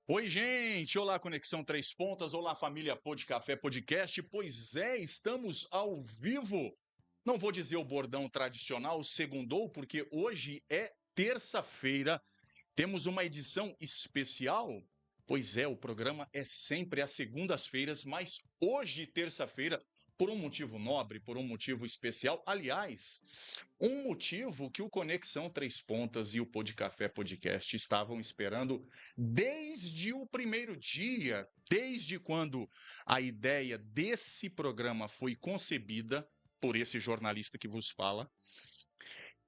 Oi, gente! Olá, Conexão Três Pontas, olá, família Pô de Café Podcast. Pois é, estamos ao vivo. Não vou dizer o bordão tradicional, segundou, porque hoje é terça-feira. Temos uma edição especial. Pois é, o programa é sempre às segundas-feiras, mas hoje, terça-feira, por um motivo nobre, por um motivo especial. Aliás, um motivo que o Conexão Três Pontas e o Pô de Café Podcast estavam esperando desde o primeiro dia, desde quando a ideia desse programa foi concebida por esse jornalista que vos fala.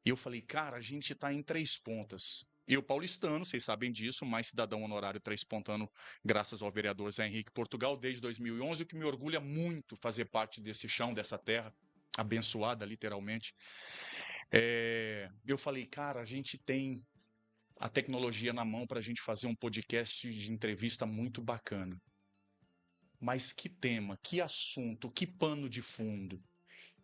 Eu falei, cara, a gente está em Três Pontas. Eu, paulistano, vocês sabem disso, mas cidadão honorário três pontano, graças ao vereador Zé Henrique Portugal, desde 2011, o que me orgulha muito fazer parte desse chão, dessa terra, abençoada, literalmente. Eu falei, cara, a gente tem a tecnologia na mão para a gente fazer um podcast de entrevista muito bacana. Mas que tema, que assunto, que pano de fundo.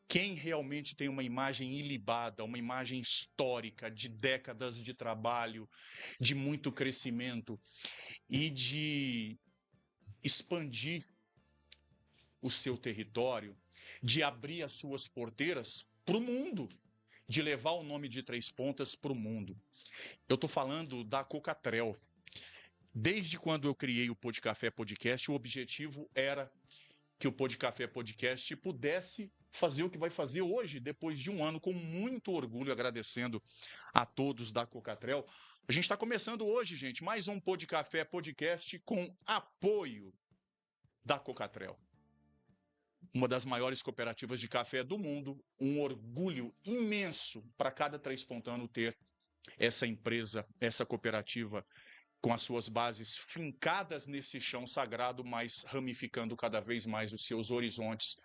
Quem realmente tem uma imagem ilibada, uma imagem histórica de décadas de trabalho, de muito crescimento e de expandir o seu território, de abrir as suas porteiras para o mundo, de levar o nome de Três Pontas para o mundo. Eu estou falando da Cocatrel. Desde quando eu criei o Pô de Café Podcast, o objetivo era que o Pô de Café Podcast pudesse fazer o que vai fazer hoje, depois de um ano, com muito orgulho, agradecendo a todos da Cocatrel. A gente está começando hoje, gente, mais um Pô de Café Podcast com apoio da Cocatrel, uma das maiores cooperativas de café do mundo. Um orgulho imenso para cada três pontano ter essa empresa, essa cooperativa com as suas bases fincadas nesse chão sagrado, mas ramificando cada vez mais os seus horizontes,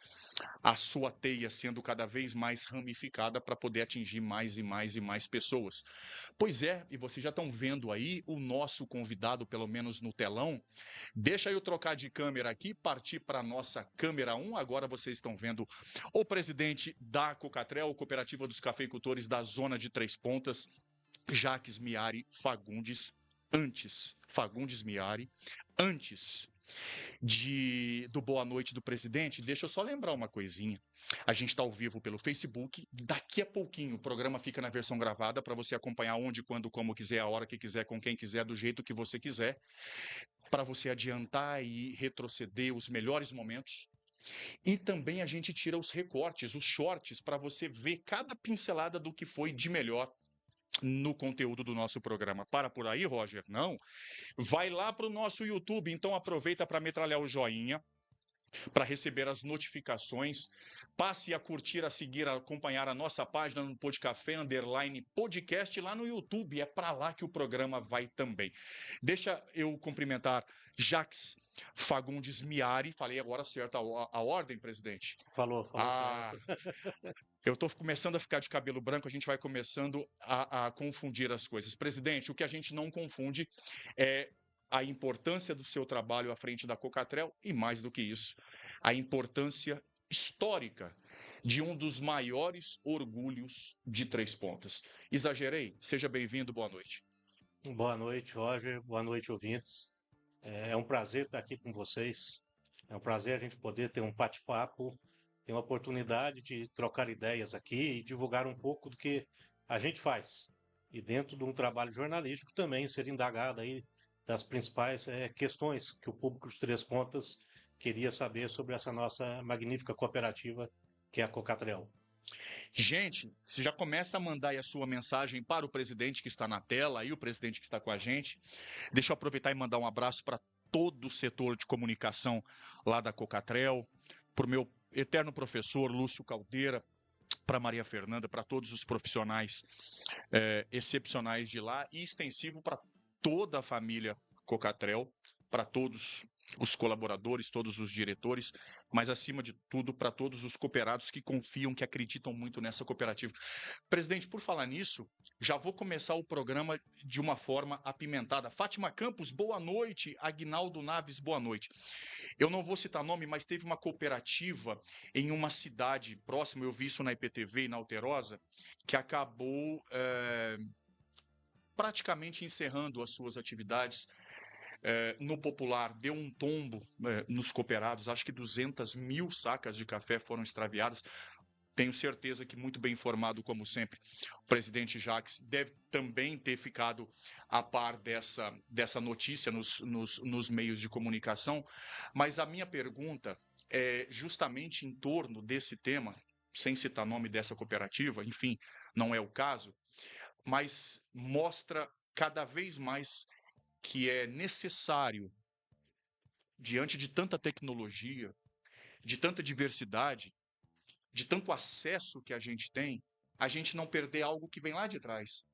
a sua teia sendo cada vez mais ramificada para poder atingir mais e mais e mais pessoas. Pois é, e vocês já estão vendo aí o nosso convidado, pelo menos no telão. Deixa eu trocar de câmera aqui, partir para a nossa câmera 1. Agora vocês estão vendo o presidente da Cocatrel, Cooperativa dos Cafeicultores da Zona de Três Pontas, Jacques Miari Fagundes. Fagundes Miari, antes do Boa Noite do Presidente, deixa eu só lembrar uma coisinha. A gente está ao vivo pelo Facebook. Daqui a pouquinho o programa fica na versão gravada para você acompanhar onde, quando, como quiser, a hora que quiser, com quem quiser, do jeito que você quiser, para você adiantar e retroceder os melhores momentos. E também a gente tira os recortes, os shorts, para você ver cada pincelada do que foi de melhor no conteúdo do nosso programa. Para por aí, Roger? Não. Vai lá para o nosso YouTube, então aproveita para metralhar o joinha, para receber as notificações. Passe a curtir, a seguir, a acompanhar a nossa página no Podcafé _podcast lá no YouTube. É para lá que o programa vai também. Deixa eu cumprimentar Jacques Fagundes Miari. Falei agora certo a ordem, presidente? Falou Ah, certo. eu estou começando a ficar de cabelo branco, a gente vai começando a confundir as coisas. Presidente, o que a gente não confunde é a importância do seu trabalho à frente da Cocatrel e, mais do que isso, a importância histórica de um dos maiores orgulhos de Três Pontas. Exagerei? Seja bem-vindo, boa noite. Boa noite, Roger. Boa noite, ouvintes. É um prazer estar aqui com vocês. É um prazer a gente poder ter um bate-papo, ter uma oportunidade de trocar ideias aqui e divulgar um pouco do que a gente faz. E dentro de um trabalho jornalístico também ser indagado aí das principais questões que o público dos Três Pontas queria saber sobre essa nossa magnífica cooperativa que é a Cocatrel. Gente, você já começa a mandar aí a sua mensagem para o presidente que está na tela e o presidente que está com a gente. Deixa eu aproveitar e mandar um abraço para todo o setor de comunicação lá da Cocatrel, para o meu eterno professor Lúcio Caldeira, para Maria Fernanda, para todos os profissionais excepcionais de lá e extensivo para toda a família Cocatrel, para todos os colaboradores, todos os diretores, mas acima de tudo para todos os cooperados que confiam, que acreditam muito nessa cooperativa. Presidente, por falar nisso, já vou começar o programa de uma forma apimentada. Fátima Campos, boa noite. Aguinaldo Naves, boa noite. Eu não vou citar nome, mas teve uma cooperativa em uma cidade próxima, eu vi isso na IPTV e na Alterosa, que acabou praticamente encerrando as suas atividades no popular deu um tombo nos cooperados, acho que 200 mil sacas de café foram extraviadas. Tenho certeza que, muito bem informado, como sempre, o presidente Jacques deve também ter ficado a par dessa notícia nos meios de comunicação. Mas a minha pergunta é justamente em torno desse tema, sem citar nome dessa cooperativa, enfim, não é o caso, mas mostra cada vez mais que é necessário, diante de tanta tecnologia, de tanta diversidade, de tanto acesso que a gente não perder algo que vem lá de trás,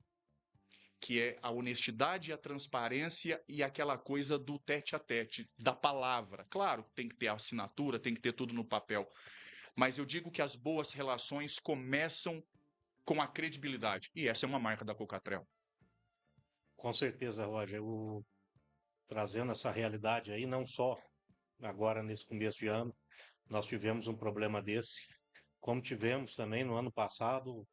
que é a honestidade, a transparência e aquela coisa do tete a tete, da palavra. Claro, tem que ter a assinatura, tem que ter tudo no papel, mas eu digo que as boas relações começam com a credibilidade, e essa é uma marca da Cocatrel. Com certeza, Roger, trazendo essa realidade aí, não só agora nesse começo de ano, nós tivemos um problema desse, como tivemos também no ano passado,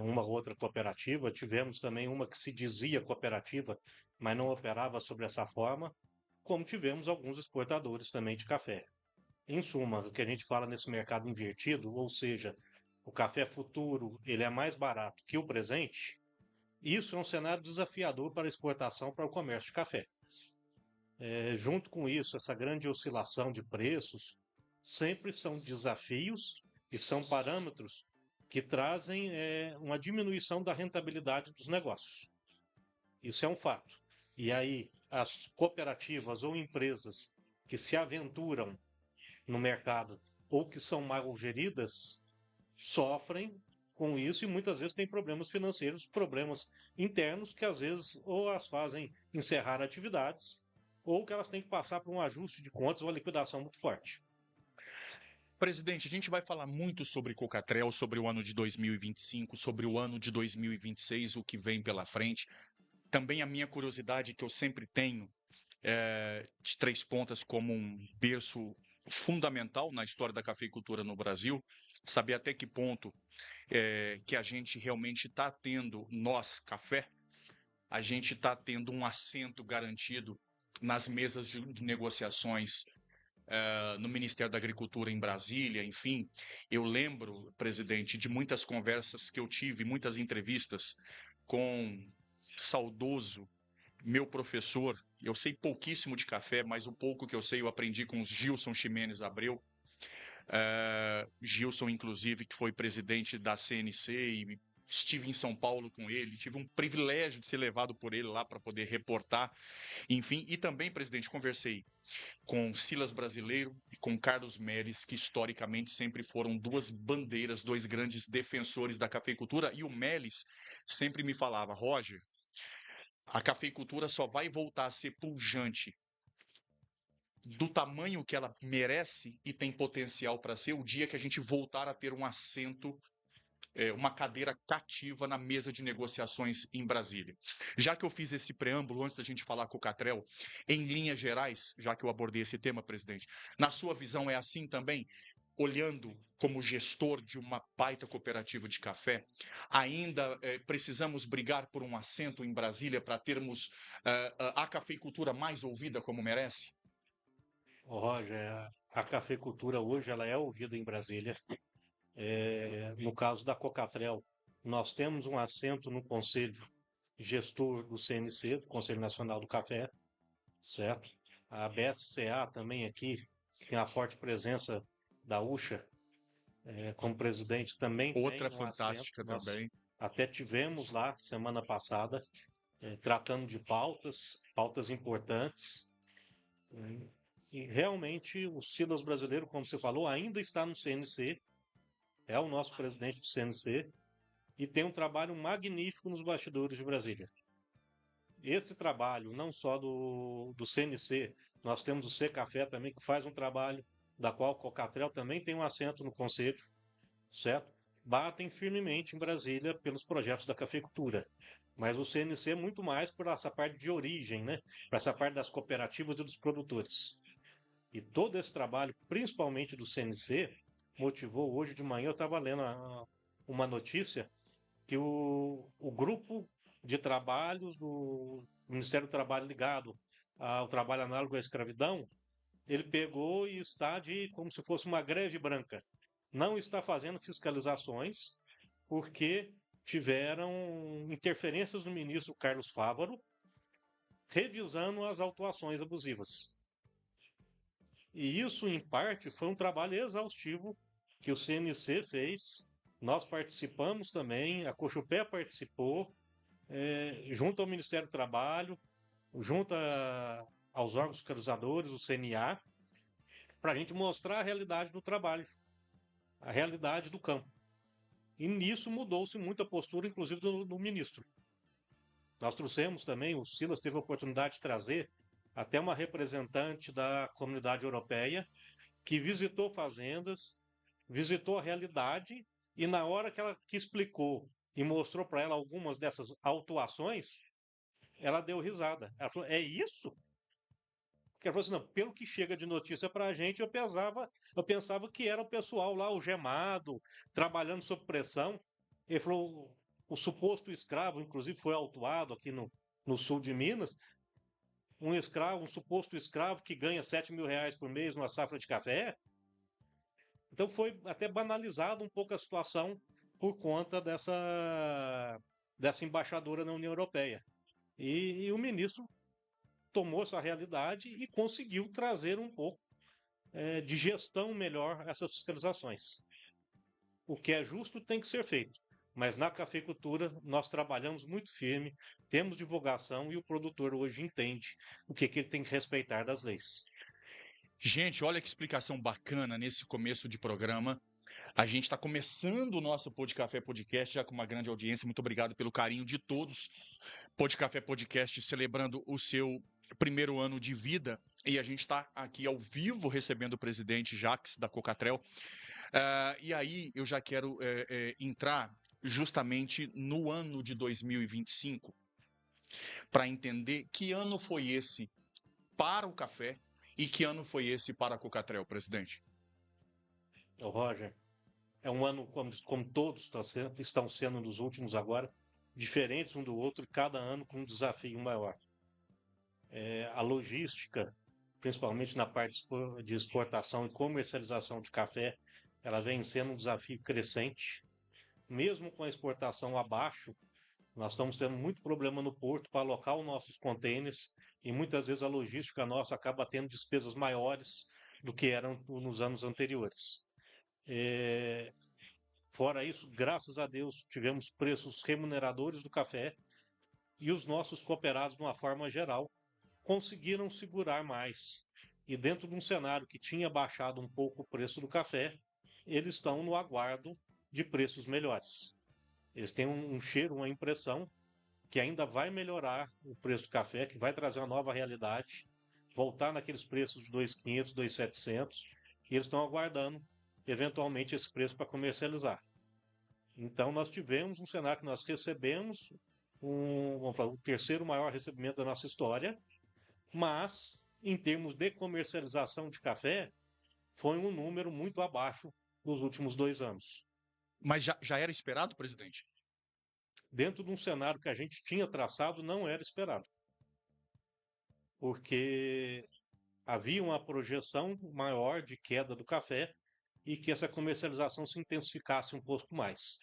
uma outra cooperativa, tivemos também uma que se dizia cooperativa, mas não operava sobre essa forma, como tivemos alguns exportadores também de café. Em suma, o que a gente fala nesse mercado invertido, ou seja, o café futuro ele é mais barato que o presente, isso é um cenário desafiador para a exportação para o comércio de café. Junto com isso, essa grande oscilação de preços sempre são desafios e são parâmetros que trazem uma diminuição da rentabilidade dos negócios. Isso é um fato. E aí, as cooperativas ou empresas que se aventuram no mercado ou que são mal geridas sofrem com isso e muitas vezes têm problemas financeiros, problemas internos que às vezes ou as fazem encerrar atividades ou que elas têm que passar por um ajuste de contas ou uma liquidação muito forte. Presidente, a gente vai falar muito sobre Cocatrel, sobre o ano de 2025, sobre o ano de 2026, o que vem pela frente. Também a minha curiosidade que eu sempre tenho de Três Pontas como um berço fundamental na história da cafeicultura no Brasil, saber até que ponto que a gente realmente está tendo, nós, café, a gente está tendo um assento garantido nas mesas de negociações no Ministério da Agricultura em Brasília, enfim. Eu lembro, presidente, de muitas conversas que eu tive, muitas entrevistas com saudoso meu professor. Eu sei pouquíssimo de café, mas o pouco que eu sei eu aprendi com os Gilson Ximenes Abreu. Gilson, inclusive, que foi presidente da CNC e estive em São Paulo com ele, tive um privilégio de ser levado por ele lá para poder reportar, enfim, e também, presidente, conversei com Silas Brasileiro e com Carlos Mérez, que historicamente sempre foram duas bandeiras, dois grandes defensores da cafeicultura, e o Mérez sempre me falava, Roger, a cafeicultura só vai voltar a ser pujante do tamanho que ela merece e tem potencial para ser o dia que a gente voltar a ter um assento, uma cadeira cativa na mesa de negociações em Brasília. Já que eu fiz esse preâmbulo antes da gente falar com o Cocatrel, em linhas gerais, já que eu abordei esse tema, presidente, na sua visão é assim também? Olhando como gestor de uma baita cooperativa de café, ainda precisamos brigar por um assento em Brasília para termos a cafeicultura mais ouvida como merece? Roger, a cafeicultura hoje ela é ouvida em Brasília. No caso da Cocatrel, nós temos um assento no Conselho Gestor do CNC, do Conselho Nacional do Café, certo? A BSCA também aqui, que tem a forte presença da UXA, como presidente, também tem Outra um assento. fantástica Nós também. até tivemos lá, semana passada, tratando de pautas importantes. E realmente o Silas brasileiro, como você falou, ainda está no CNC, é o nosso presidente do CNC e tem um trabalho magnífico nos bastidores de Brasília. Esse trabalho, não só do CNC, nós temos o C Café também, que faz um trabalho, da qual o Cocatrel também tem um assento no conselho, certo? Batem firmemente em Brasília pelos projetos da cafeicultura. Mas o CNC é muito mais por essa parte de origem, né? Para essa parte das cooperativas e dos produtores. E todo esse trabalho, principalmente do CNC, motivou hoje de manhã, eu estava lendo uma notícia que o grupo de trabalhos do Ministério do Trabalho ligado ao trabalho análogo à escravidão, ele pegou e está como se fosse uma greve branca. Não está fazendo fiscalizações porque tiveram interferências do ministro Carlos Fávaro revisando as autuações abusivas. E isso, em parte, foi um trabalho exaustivo que o CNC fez. Nós participamos também, a Cochupé participou, junto ao Ministério do Trabalho, junto aos órgãos fiscalizadores, o CNA, para a gente mostrar a realidade do trabalho, a realidade do campo. E nisso mudou-se muito a postura, inclusive, do ministro. Nós trouxemos também, o Silas teve a oportunidade de trazer até uma representante da Comunidade Europeia que visitou fazendas, visitou a realidade e na hora que explicou e mostrou para ela algumas dessas autuações, ela deu risada. Ela falou: é isso? Porque ela falou assim: não, pelo que chega de notícia para a gente, eu pensava que era o pessoal lá, o gemado, trabalhando sob pressão. Ele falou: o suposto escravo, inclusive, foi autuado aqui no sul de Minas, um escravo, um suposto escravo que ganha 7 mil reais por mês numa safra de café. Então foi até banalizado um pouco a situação por conta dessa embaixadora na União Europeia. E o ministro tomou essa realidade e conseguiu trazer um pouco de gestão melhor essas fiscalizações. O que é justo tem que ser feito. Mas na cafeicultura nós trabalhamos muito firme, temos divulgação e o produtor hoje entende o que ele tem que respeitar das leis. Gente, olha que explicação bacana nesse começo de programa. A gente está começando o nosso Pod Café Podcast, já com uma grande audiência. Muito obrigado pelo carinho de todos. Pod Café Podcast celebrando o seu primeiro ano de vida. E a gente está aqui ao vivo recebendo o presidente Jacques da Cocatrel. E aí eu já quero entrar justamente no ano de 2025 para entender que ano foi esse para o café e que ano foi esse para a Cocatrel, presidente. Roger, é um ano como todos estão sendo nos últimos agora, diferentes um do outro, e cada ano com um desafio maior. A logística, principalmente na parte de exportação e comercialização de café, ela vem sendo um desafio crescente. Mesmo com a exportação abaixo, nós estamos tendo muito problema no porto para alocar os nossos contêineres e muitas vezes a logística nossa acaba tendo despesas maiores do que eram nos anos anteriores. Fora isso, graças a Deus, tivemos preços remuneradores do café e os nossos cooperados, de uma forma geral, conseguiram segurar mais. E dentro de um cenário que tinha baixado um pouco o preço do café, eles estão no aguardo de preços melhores. Eles têm um cheiro, uma impressão que ainda vai melhorar o preço do café, que vai trazer uma nova realidade, voltar naqueles preços de 2.500, 2.700, e eles estão aguardando eventualmente esse preço para comercializar. Então nós tivemos um cenário que nós recebemos o terceiro maior recebimento da nossa história, mas em termos de comercialização de café, foi um número muito abaixo dos últimos 2 anos. Mas já era esperado, presidente? Dentro de um cenário que a gente tinha traçado, não era esperado. Porque havia uma projeção maior de queda do café e que essa comercialização se intensificasse um pouco mais.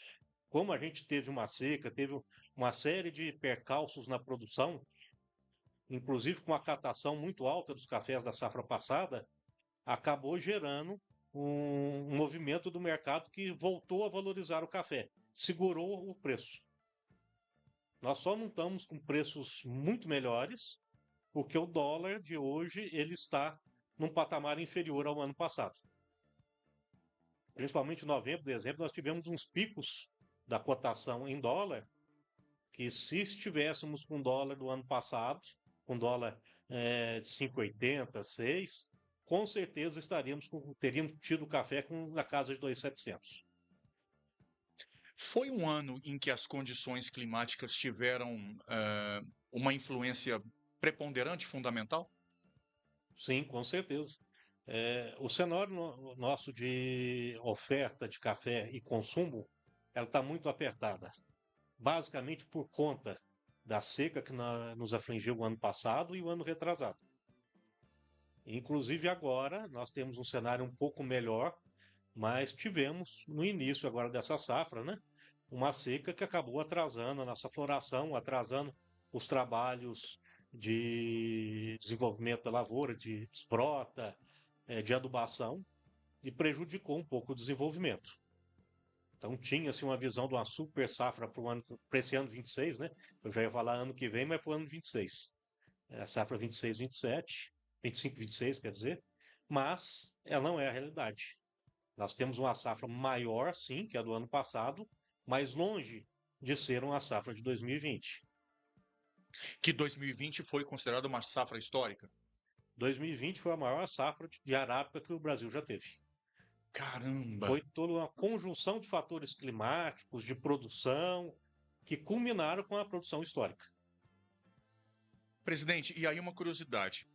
Como a gente teve uma seca, teve uma série de percalços na produção, inclusive com a catação muito alta dos cafés da safra passada, acabou gerando um movimento do mercado que voltou a valorizar o café, segurou o preço. Nós só não estamos com preços muito melhores, porque o dólar de hoje ele está num patamar inferior ao ano passado. Principalmente em novembro, dezembro, nós tivemos uns picos da cotação em dólar, que se estivéssemos com o dólar do ano passado, com dólar de 5,80, 6, com certeza teríamos tido café na casa de 2.700. Foi um ano em que as condições climáticas tiveram uma influência preponderante, fundamental? Sim, com certeza. O cenário nosso de oferta de café e consumo, ela está muito apertada. Basicamente por conta da seca que nos afligiu o ano passado e o ano retrasado. Inclusive agora nós temos um cenário um pouco melhor, mas tivemos no início agora dessa safra, né, uma seca que acabou atrasando a nossa floração, atrasando os trabalhos de desenvolvimento da lavoura, de esprota, de adubação, e prejudicou um pouco o desenvolvimento. Então tinha-se uma visão de uma super safra para esse ano 26, né? Eu já ia falar ano que vem, mas para o ano 26. A safra 26, 27, 25, 26, quer dizer, mas ela não é a realidade. Nós temos uma safra maior, sim, que a do ano passado, mas longe de ser uma safra de 2020. Que 2020 foi considerada uma safra histórica? 2020 foi a maior safra de arábica que o Brasil já teve. Caramba! Foi toda uma conjunção de fatores climáticos, de produção, que culminaram com a produção histórica. Presidente, e aí uma curiosidade.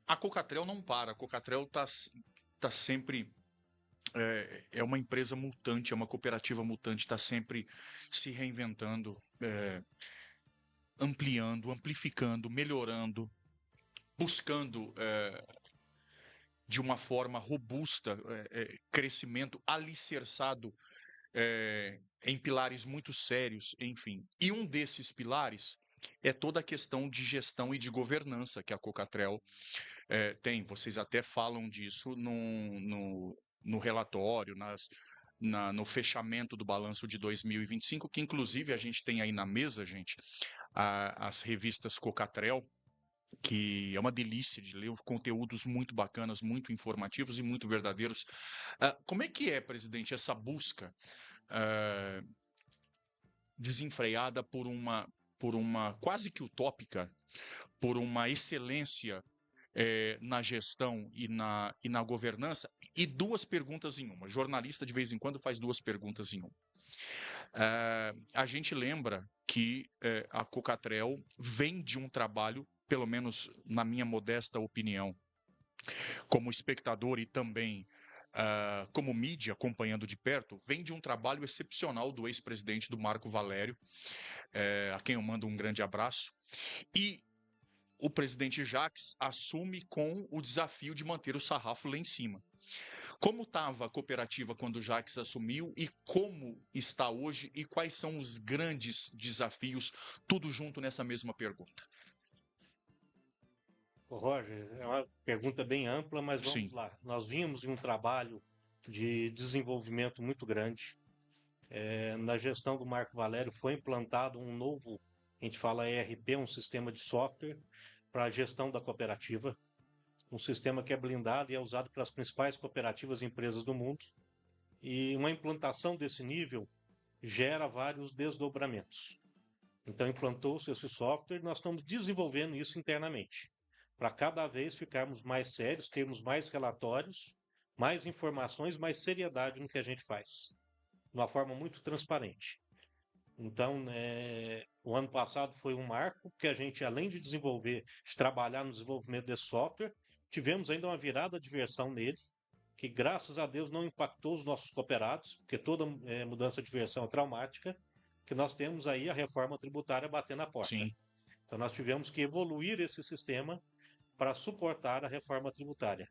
A Cocatrel não para, a Cocatrel tá sempre. É uma empresa mutante, é uma cooperativa mutante, está sempre se reinventando, ampliando, amplificando, melhorando, buscando de uma forma robusta crescimento alicerçado em pilares muito sérios, enfim. E um desses pilares é toda a questão de gestão e de governança que a Cocatrel tem. Vocês até falam disso no relatório, no fechamento do balanço de 2025, que inclusive a gente tem aí na mesa, gente, as revistas Cocatrel, que é uma delícia de ler, conteúdos muito bacanas, muito informativos e muito verdadeiros. Como é que é, presidente, essa busca desenfreada por uma quase que utópica, por uma excelência na gestão e na governança? E duas perguntas em uma. Jornalista, de vez em quando, faz duas perguntas em uma. A gente lembra que a Cocatrel vem de um trabalho, pelo menos na minha modesta opinião, como espectador e também como mídia, acompanhando de perto, vem de um trabalho excepcional do ex-presidente do Marco Valério, a quem eu mando um grande abraço. E o presidente Jacques assume com o desafio de manter o sarrafo lá em cima. Como estava a cooperativa quando o Jacques assumiu e como está hoje e quais são os grandes desafios, tudo junto nessa mesma pergunta? Roger, é uma pergunta bem ampla, mas vamos Sim. lá. Nós vimos em um trabalho de desenvolvimento muito grande. Na gestão do Marco Valério foi implantado um novo, a gente fala ERP, um sistema de software para a gestão da cooperativa, um sistema que é blindado e é usado pelas principais cooperativas e empresas do mundo. E uma implantação desse nível gera vários desdobramentos. Então implantou-se esse software e nós estamos desenvolvendo isso internamente, para cada vez ficarmos mais sérios, termos mais relatórios, mais informações, mais seriedade no que a gente faz, de uma forma muito transparente. Então, o ano passado foi um marco, porque a gente, além de desenvolver, de trabalhar no desenvolvimento desse software, tivemos ainda uma virada de versão nele, que graças a Deus não impactou os nossos cooperados, porque toda mudança de versão é traumática, que nós temos aí a reforma tributária batendo na porta. Sim. Então nós tivemos que evoluir esse sistema para suportar a reforma tributária.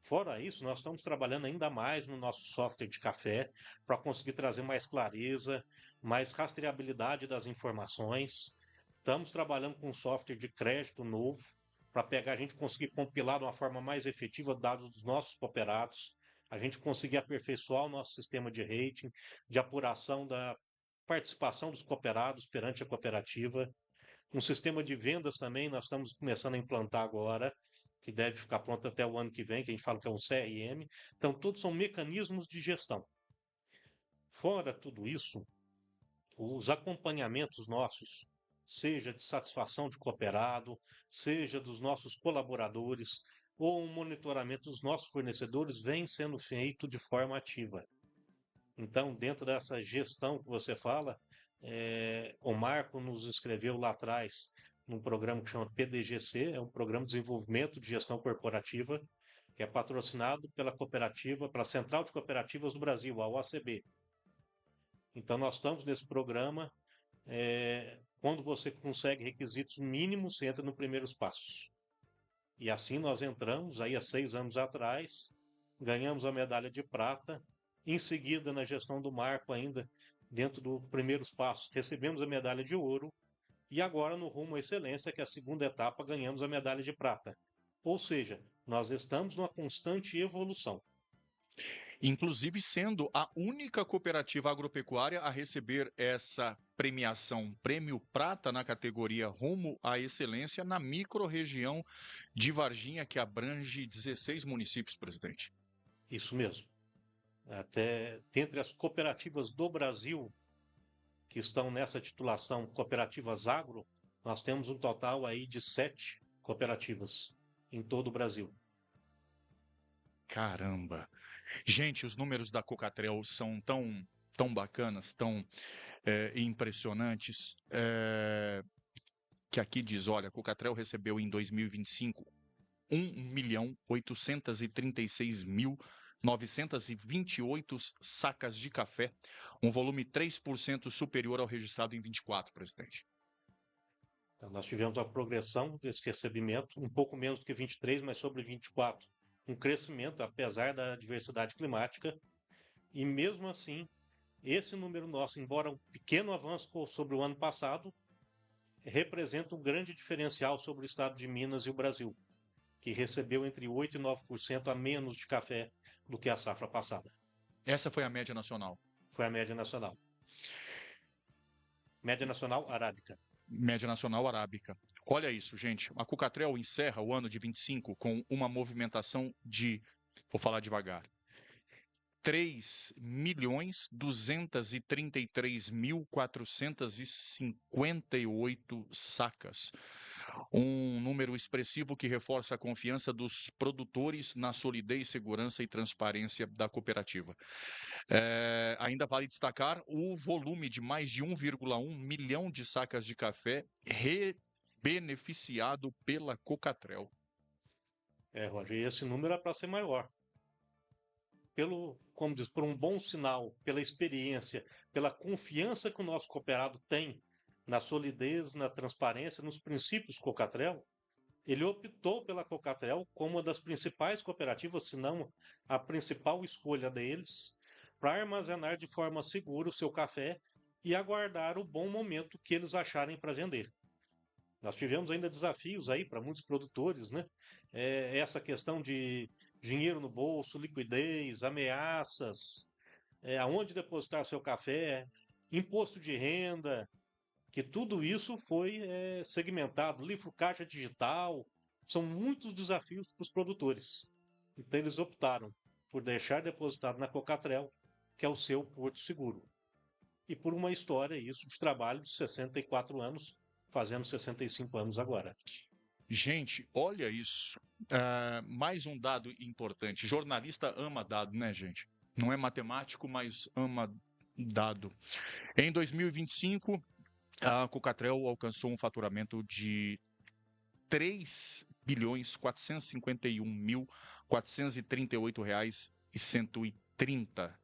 Fora isso, nós estamos trabalhando ainda mais no nosso software de café para conseguir trazer mais clareza, mais rastreabilidade das informações. Estamos trabalhando com um software de crédito novo para pegar a gente conseguir compilar de uma forma mais efetiva dados dos nossos cooperados, a gente conseguir aperfeiçoar o nosso sistema de rating, de apuração da participação dos cooperados perante a cooperativa. Um sistema de vendas também nós estamos começando a implantar agora, que deve ficar pronto até o ano que vem, que a gente fala que é um CRM. Então, todos são mecanismos de gestão. Fora tudo isso, os acompanhamentos nossos, seja de satisfação de cooperado, seja dos nossos colaboradores, ou um monitoramento dos nossos fornecedores, vem sendo feito de forma ativa. Então, dentro dessa gestão que você fala, o Marco nos escreveu lá atrás num programa que chama PDGC, é um programa de desenvolvimento de gestão corporativa, que é patrocinado pela cooperativa, pela Central de Cooperativas do Brasil, a OACB. Então nós estamos nesse programa quando você consegue requisitos mínimos, você entra no primeiros passos. E assim nós entramos, aí há 6 anos atrás, ganhamos a medalha de prata. Em seguida, na gestão do Marco, ainda dentro dos primeiros passos, recebemos a medalha de ouro. E agora, no rumo à excelência, que é a segunda etapa, ganhamos a medalha de prata. Ou seja, nós estamos numa constante evolução. Inclusive sendo a única cooperativa agropecuária a receber essa premiação, Prêmio Prata na categoria Rumo à Excelência na microrregião de Varginha, que abrange 16 municípios, presidente. Isso mesmo. Até dentre as cooperativas do Brasil que estão nessa titulação Cooperativas Agro, nós temos um total aí de 7 cooperativas em todo o Brasil. Caramba! Gente, os números da Cocatrel são tão bacanas, tão impressionantes, que aqui diz, olha, a Cocatrel recebeu em 2025 1.836.928 sacas de café, um volume 3% superior ao registrado em 24, presidente. Então, nós tivemos a progressão desse recebimento, um pouco menos do que 23, mas sobre 24. Um crescimento, apesar da diversidade climática. E mesmo assim, esse número nosso, embora um pequeno avanço sobre o ano passado, representa um grande diferencial sobre o estado de Minas e o Brasil, que recebeu entre 8% e 9% a menos de café do que a safra passada. Essa foi a média nacional. Foi a média nacional. Média nacional arábica. Média nacional arábica. Olha isso, gente. A Cocatrel encerra o ano de 25 com uma movimentação de, vou falar devagar, 3.233.458 sacas. Um número expressivo que reforça a confiança dos produtores na solidez, segurança e transparência da cooperativa. Ainda vale destacar o volume de mais de 1,1 milhão de sacas de café beneficiado pela Cocatrel. Roger, esse número é para ser maior. Como diz, por um bom sinal, pela experiência, pela confiança que o nosso cooperado tem na solidez, na transparência, nos princípios Cocatrel, ele optou pela Cocatrel como uma das principais cooperativas, se não a principal escolha deles, para armazenar de forma segura o seu café e aguardar o bom momento que eles acharem para vender. Nós tivemos ainda desafios aí para muitos produtores, né? Essa questão de dinheiro no bolso, liquidez, ameaças, aonde depositar seu café, imposto de renda, que tudo isso foi segmentado, livro caixa digital, são muitos desafios para os produtores. Então eles optaram por deixar depositado na Cocatrel, que é o seu porto seguro. E por uma história, isso, de trabalho de 64 anos, fazendo 65 anos agora. Gente, olha isso. Mais um dado importante. Jornalista ama dado, né, gente? Não é matemático, mas ama dado. Em 2025, a Cocatrel alcançou um faturamento de 3.451.438 reais e 130.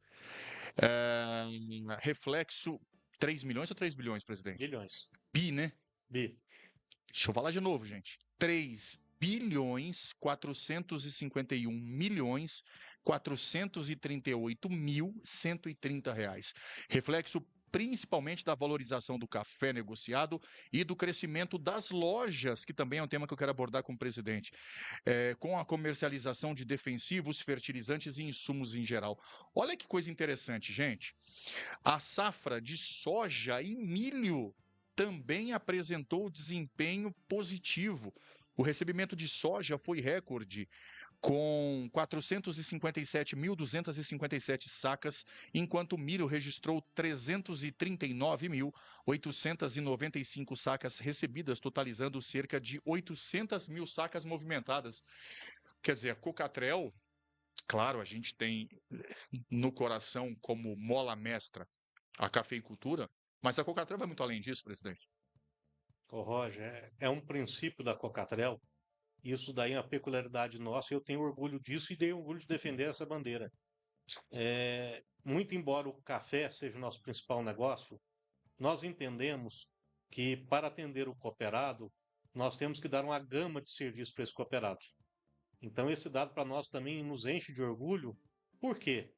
Reflexo 3 milhões ou 3 bilhões, presidente? Bilhões. Bi, né? Bi. Deixa eu falar de novo, gente. 3.451.438.130 reais. Reflexo principalmente da valorização do café negociado e do crescimento das lojas, que também é um tema que eu quero abordar com o presidente, com a comercialização de defensivos, fertilizantes e insumos em geral. Olha que coisa interessante, gente. A safra de soja e milho também apresentou desempenho positivo. O recebimento de soja foi recorde, com 457.257 sacas, enquanto o milho registrou 339.895 sacas recebidas, totalizando cerca de 800 mil sacas movimentadas. Quer dizer, a Cocatrel, claro, a gente tem no coração como mola mestra a cafeicultura, mas a Cocatrel vai muito além disso, presidente. Roger, é um princípio da Cocatrel. Isso daí é uma peculiaridade nossa, eu tenho orgulho disso e tenho orgulho de defender essa bandeira. Muito embora o café seja o nosso principal negócio, nós entendemos que para atender o cooperado, nós temos que dar uma gama de serviços para esse cooperado. Então, esse dado para nós também nos enche de orgulho, porque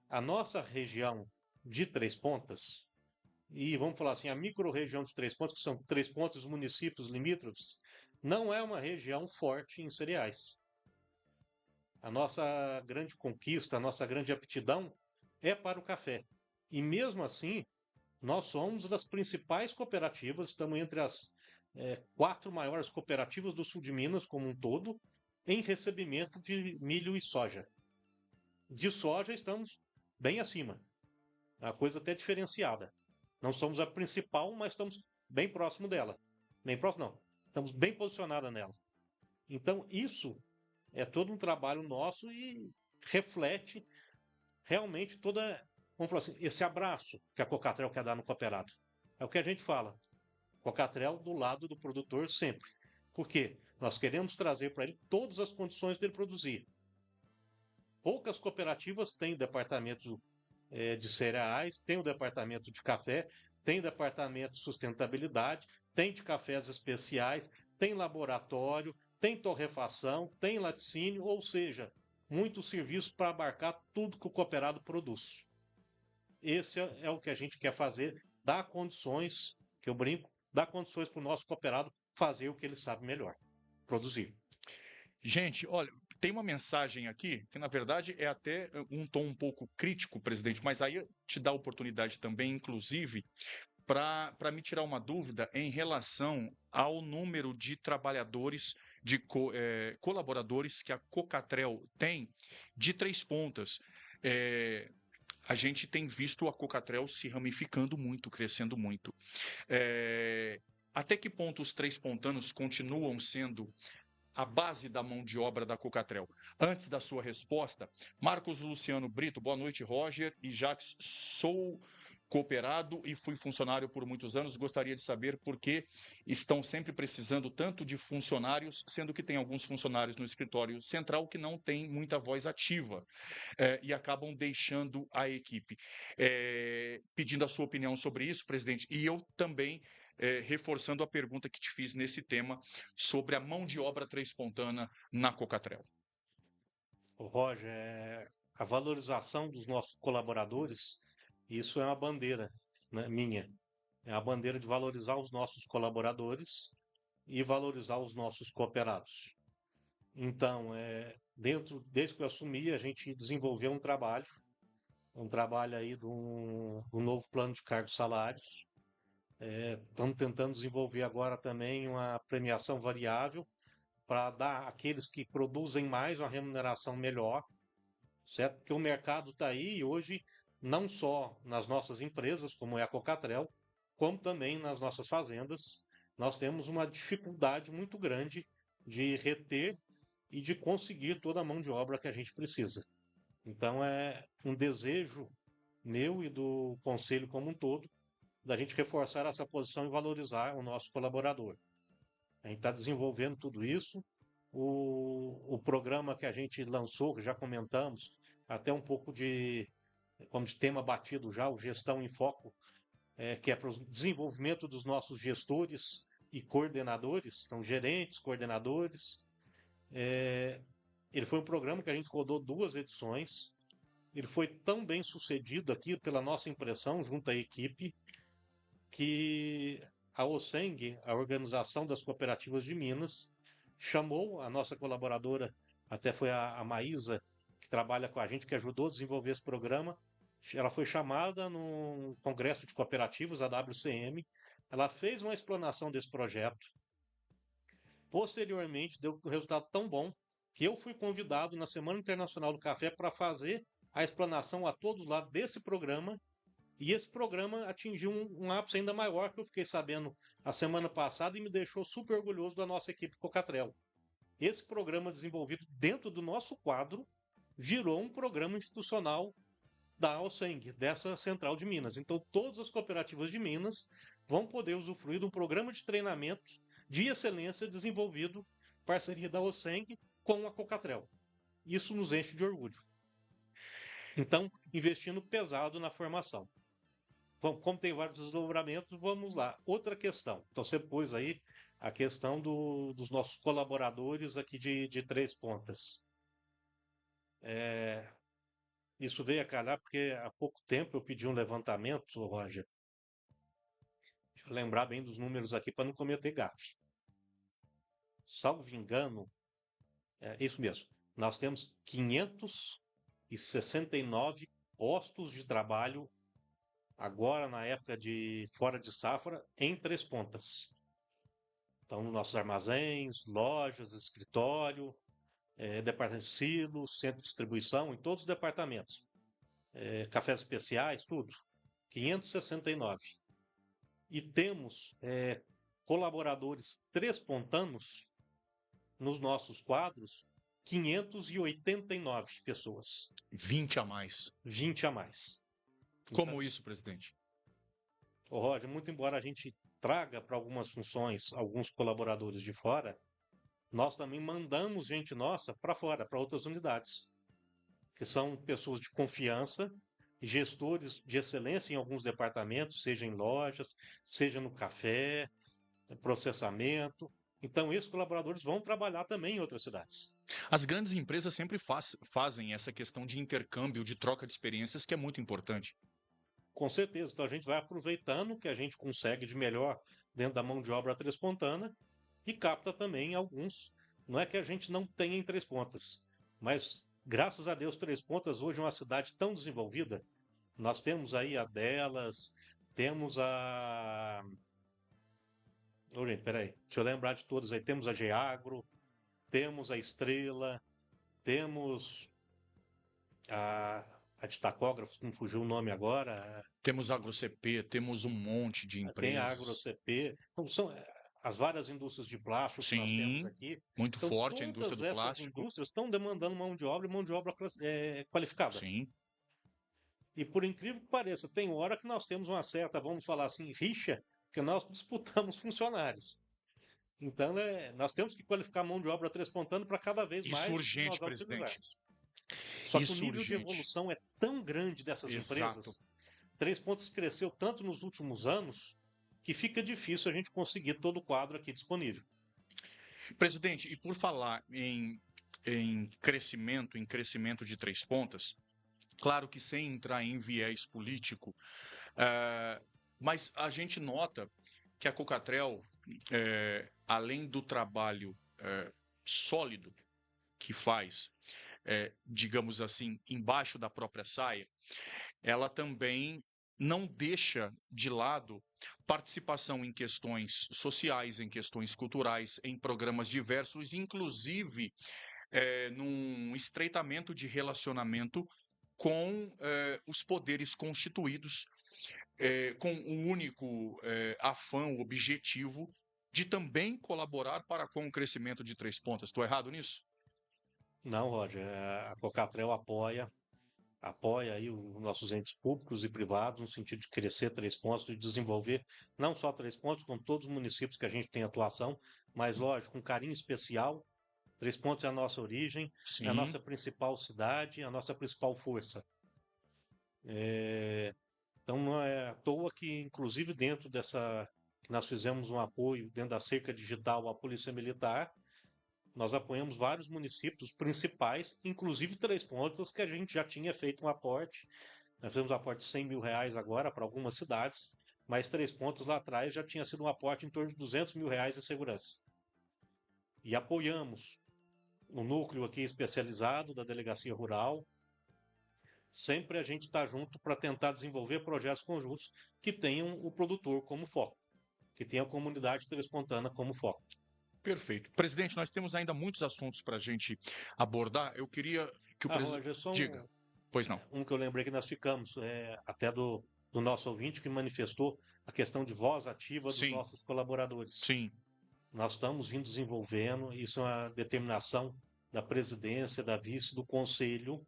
a nossa região de Três Pontas, e vamos falar assim, a micro-região de Três Pontas, que são Três Pontas, municípios limítrofes, não é uma região forte em cereais. A nossa grande conquista, a nossa grande aptidão é para o café. E mesmo assim, nós somos das principais cooperativas, estamos entre as 4 maiores cooperativas do sul de Minas como um todo, em recebimento de milho e soja. De soja estamos bem acima, a coisa até diferenciada. Não somos a principal, mas estamos bem próximo dela. Bem próximo não, estamos bem posicionados nela. Então isso é todo um trabalho nosso e reflete realmente toda, vamos falar assim, esse abraço que a Cocatrel quer dar no cooperado. É o que a gente fala. Cocatrel do lado do produtor sempre. Por quê? Nós queremos trazer para ele todas as condições dele produzir. Poucas cooperativas têm departamento de cereais, tem o departamento de café, tem departamento de sustentabilidade, tem de cafés especiais, tem laboratório, tem torrefação, tem laticínio, ou seja, muitos serviços para abarcar tudo que o cooperado produz. Esse é o que a gente quer fazer, dar condições, que eu brinco, dar condições para o nosso cooperado fazer o que ele sabe melhor, produzir. Gente, olha, tem uma mensagem aqui que, na verdade, é até um tom um pouco crítico, presidente, mas aí te dá a oportunidade também, inclusive, para me tirar uma dúvida em relação ao número de trabalhadores, de colaboradores que a Cocatrel tem de Três Pontas. A gente tem visto a Cocatrel se ramificando muito, crescendo muito. Até que ponto os três pontanos continuam sendo a base da mão de obra da Cocatrel? Antes da sua resposta, Marcos Luciano Brito, boa noite, Roger e Jacques, sou cooperado e fui funcionário por muitos anos, gostaria de saber por que estão sempre precisando tanto de funcionários, sendo que tem alguns funcionários no escritório central que não têm muita voz ativa e acabam deixando a equipe. Pedindo a sua opinião sobre isso, presidente, e eu também reforçando a pergunta que te fiz nesse tema sobre a mão de obra três-pontana na Cocatrel. Roger, a valorização dos nossos colaboradores, isso é uma bandeira, né, minha. É a bandeira de valorizar os nossos colaboradores e valorizar os nossos cooperados. Então, desde que eu assumi, a gente desenvolveu um trabalho aí de um novo plano de cargos e salários. Estamos tentando desenvolver agora também uma premiação variável para dar àqueles que produzem mais uma remuneração melhor, certo? Porque o mercado está aí e hoje, não só nas nossas empresas, como é a Cocatrel, como também nas nossas fazendas, nós temos uma dificuldade muito grande de reter e de conseguir toda a mão de obra que a gente precisa. Então é um desejo meu e do conselho como um todo da gente reforçar essa posição e valorizar o nosso colaborador. A gente está desenvolvendo tudo isso. O programa que a gente lançou, que já comentamos, até um pouco como de tema batido já, o Gestão em Foco, que é para o desenvolvimento dos nossos gestores e coordenadores, então gerentes, coordenadores. Ele foi um programa que a gente rodou 2 edições. Ele foi tão bem sucedido aqui, pela nossa impressão, junto à equipe, que a OSENG, a Organização das Cooperativas de Minas, chamou a nossa colaboradora, até foi a Maísa, que trabalha com a gente, que ajudou a desenvolver esse programa. Ela foi chamada no Congresso de Cooperativas, a WCM. Ela fez uma explanação desse projeto. Posteriormente, deu um resultado tão bom que eu fui convidado na Semana Internacional do Café para fazer a explanação a todos lá desse programa. E esse programa atingiu um ápice ainda maior, que eu fiquei sabendo a semana passada e me deixou super orgulhoso da nossa equipe Cocatrel. Esse programa desenvolvido dentro do nosso quadro virou um programa institucional da Alseng, dessa central de Minas. Então, todas as cooperativas de Minas vão poder usufruir de um programa de treinamento de excelência desenvolvido parceria da Alseng com a Cocatrel. Isso nos enche de orgulho. Então, investindo pesado na formação. como tem vários desdobramentos, vamos lá. Outra questão. Então, você pôs aí a questão dos nossos colaboradores aqui de Três Pontas. Isso veio a calhar porque há pouco tempo eu pedi um levantamento, Roger. Deixa eu lembrar bem dos números aqui para não cometer gafe. Salvo engano, é isso mesmo. Nós temos 569 postos de trabalho agora na época de fora de safra em Três Pontas. Então, nos nossos armazéns, lojas, escritório, departamento de silos, centro de distribuição, em todos os departamentos. Cafés especiais, tudo. 569. E temos colaboradores trêspontanos nos nossos quadros, 589 pessoas. 20 a mais. 20 a mais. Como Então, isso, presidente? Roger, muito embora a gente traga para algumas funções alguns colaboradores de fora, nós também mandamos gente nossa para fora, para outras unidades, que são pessoas de confiança, gestores de excelência em alguns departamentos, seja em lojas, seja no café, processamento. Então, esses colaboradores vão trabalhar também em outras cidades. As grandes empresas sempre fazem essa questão de intercâmbio, de troca de experiências, que é muito importante. Com certeza. Então, a gente vai aproveitando o que a gente consegue de melhor dentro da mão de obra trêspontana e capta também alguns. Não é que a gente não tenha em Três Pontas, mas graças a Deus, Três Pontas hoje é uma cidade tão desenvolvida. Nós temos aí a Delas, temos a. Ô, gente, peraí, deixa eu lembrar de todos aí. Temos a Geagro, temos a Estrela, temos a de tacógrafos, não fugiu o nome agora. Temos AgroCP, temos um monte de Tem a empresas. AgroCP. Então, são as várias indústrias de plástico que nós temos Sim, aqui. muito Então, forte a indústria todas do essas plástico. indústrias estão demandando mão de obra e mão de obra qualificada. Sim. E por incrível que pareça, tem hora que nós temos uma certa, vamos falar assim, rixa, que nós disputamos funcionários. Então, nós temos que qualificar a mão de obra trêspontana para cada vez Isso mais urgente, nós a presidente. utilizarmos. Só que o Isso nível de urgente. evolução é tão grande dessas Exato. empresas, Três Pontas cresceu tanto nos últimos anos, que fica difícil a gente conseguir todo o quadro aqui disponível. Presidente, e por falar em crescimento de Três Pontas, claro que sem entrar em viés político, mas a gente nota que a Cocatrel, além do trabalho sólido que faz, digamos assim, embaixo da própria saia, ela também não deixa de lado participação em questões sociais, em questões culturais, em programas diversos, inclusive num estreitamento de relacionamento com os poderes constituídos, com o único afã, o objetivo de também colaborar com o crescimento de Três Pontas. Estou errado nisso? Não, Roger, a Cocatrel apoia aí os nossos entes públicos e privados no sentido de crescer Três Pontos, de desenvolver não só Três Pontos, como todos os municípios que a gente tem atuação, mas lógico, com carinho especial. Três Pontos é a nossa origem, é a Sim. nossa principal cidade, é a nossa principal força. Então não é à toa que, inclusive dentro dessa, que nós fizemos um apoio dentro da cerca digital à Polícia Militar, nós apoiamos vários municípios principais, inclusive Três Pontas, que a gente já tinha feito um aporte. Nós fizemos um aporte de R$ 100.000 agora para algumas cidades, mas Três Pontas lá atrás já tinha sido um aporte em torno de R$ 200.000 em segurança. E apoiamos o núcleo aqui especializado da Delegacia Rural. Sempre a gente está junto para tentar desenvolver projetos conjuntos que tenham o produtor como foco, que tenham a comunidade trespontana como foco. Perfeito. Presidente, nós temos ainda muitos assuntos para a gente abordar. Eu queria que o presidente... Roger, Diga. Pois não. Um que eu lembrei que nós ficamos, até do nosso ouvinte que manifestou a questão de voz ativa dos Sim. nossos colaboradores. Sim. Nós estamos vindo desenvolvendo, isso é uma determinação da presidência, da vice, do conselho.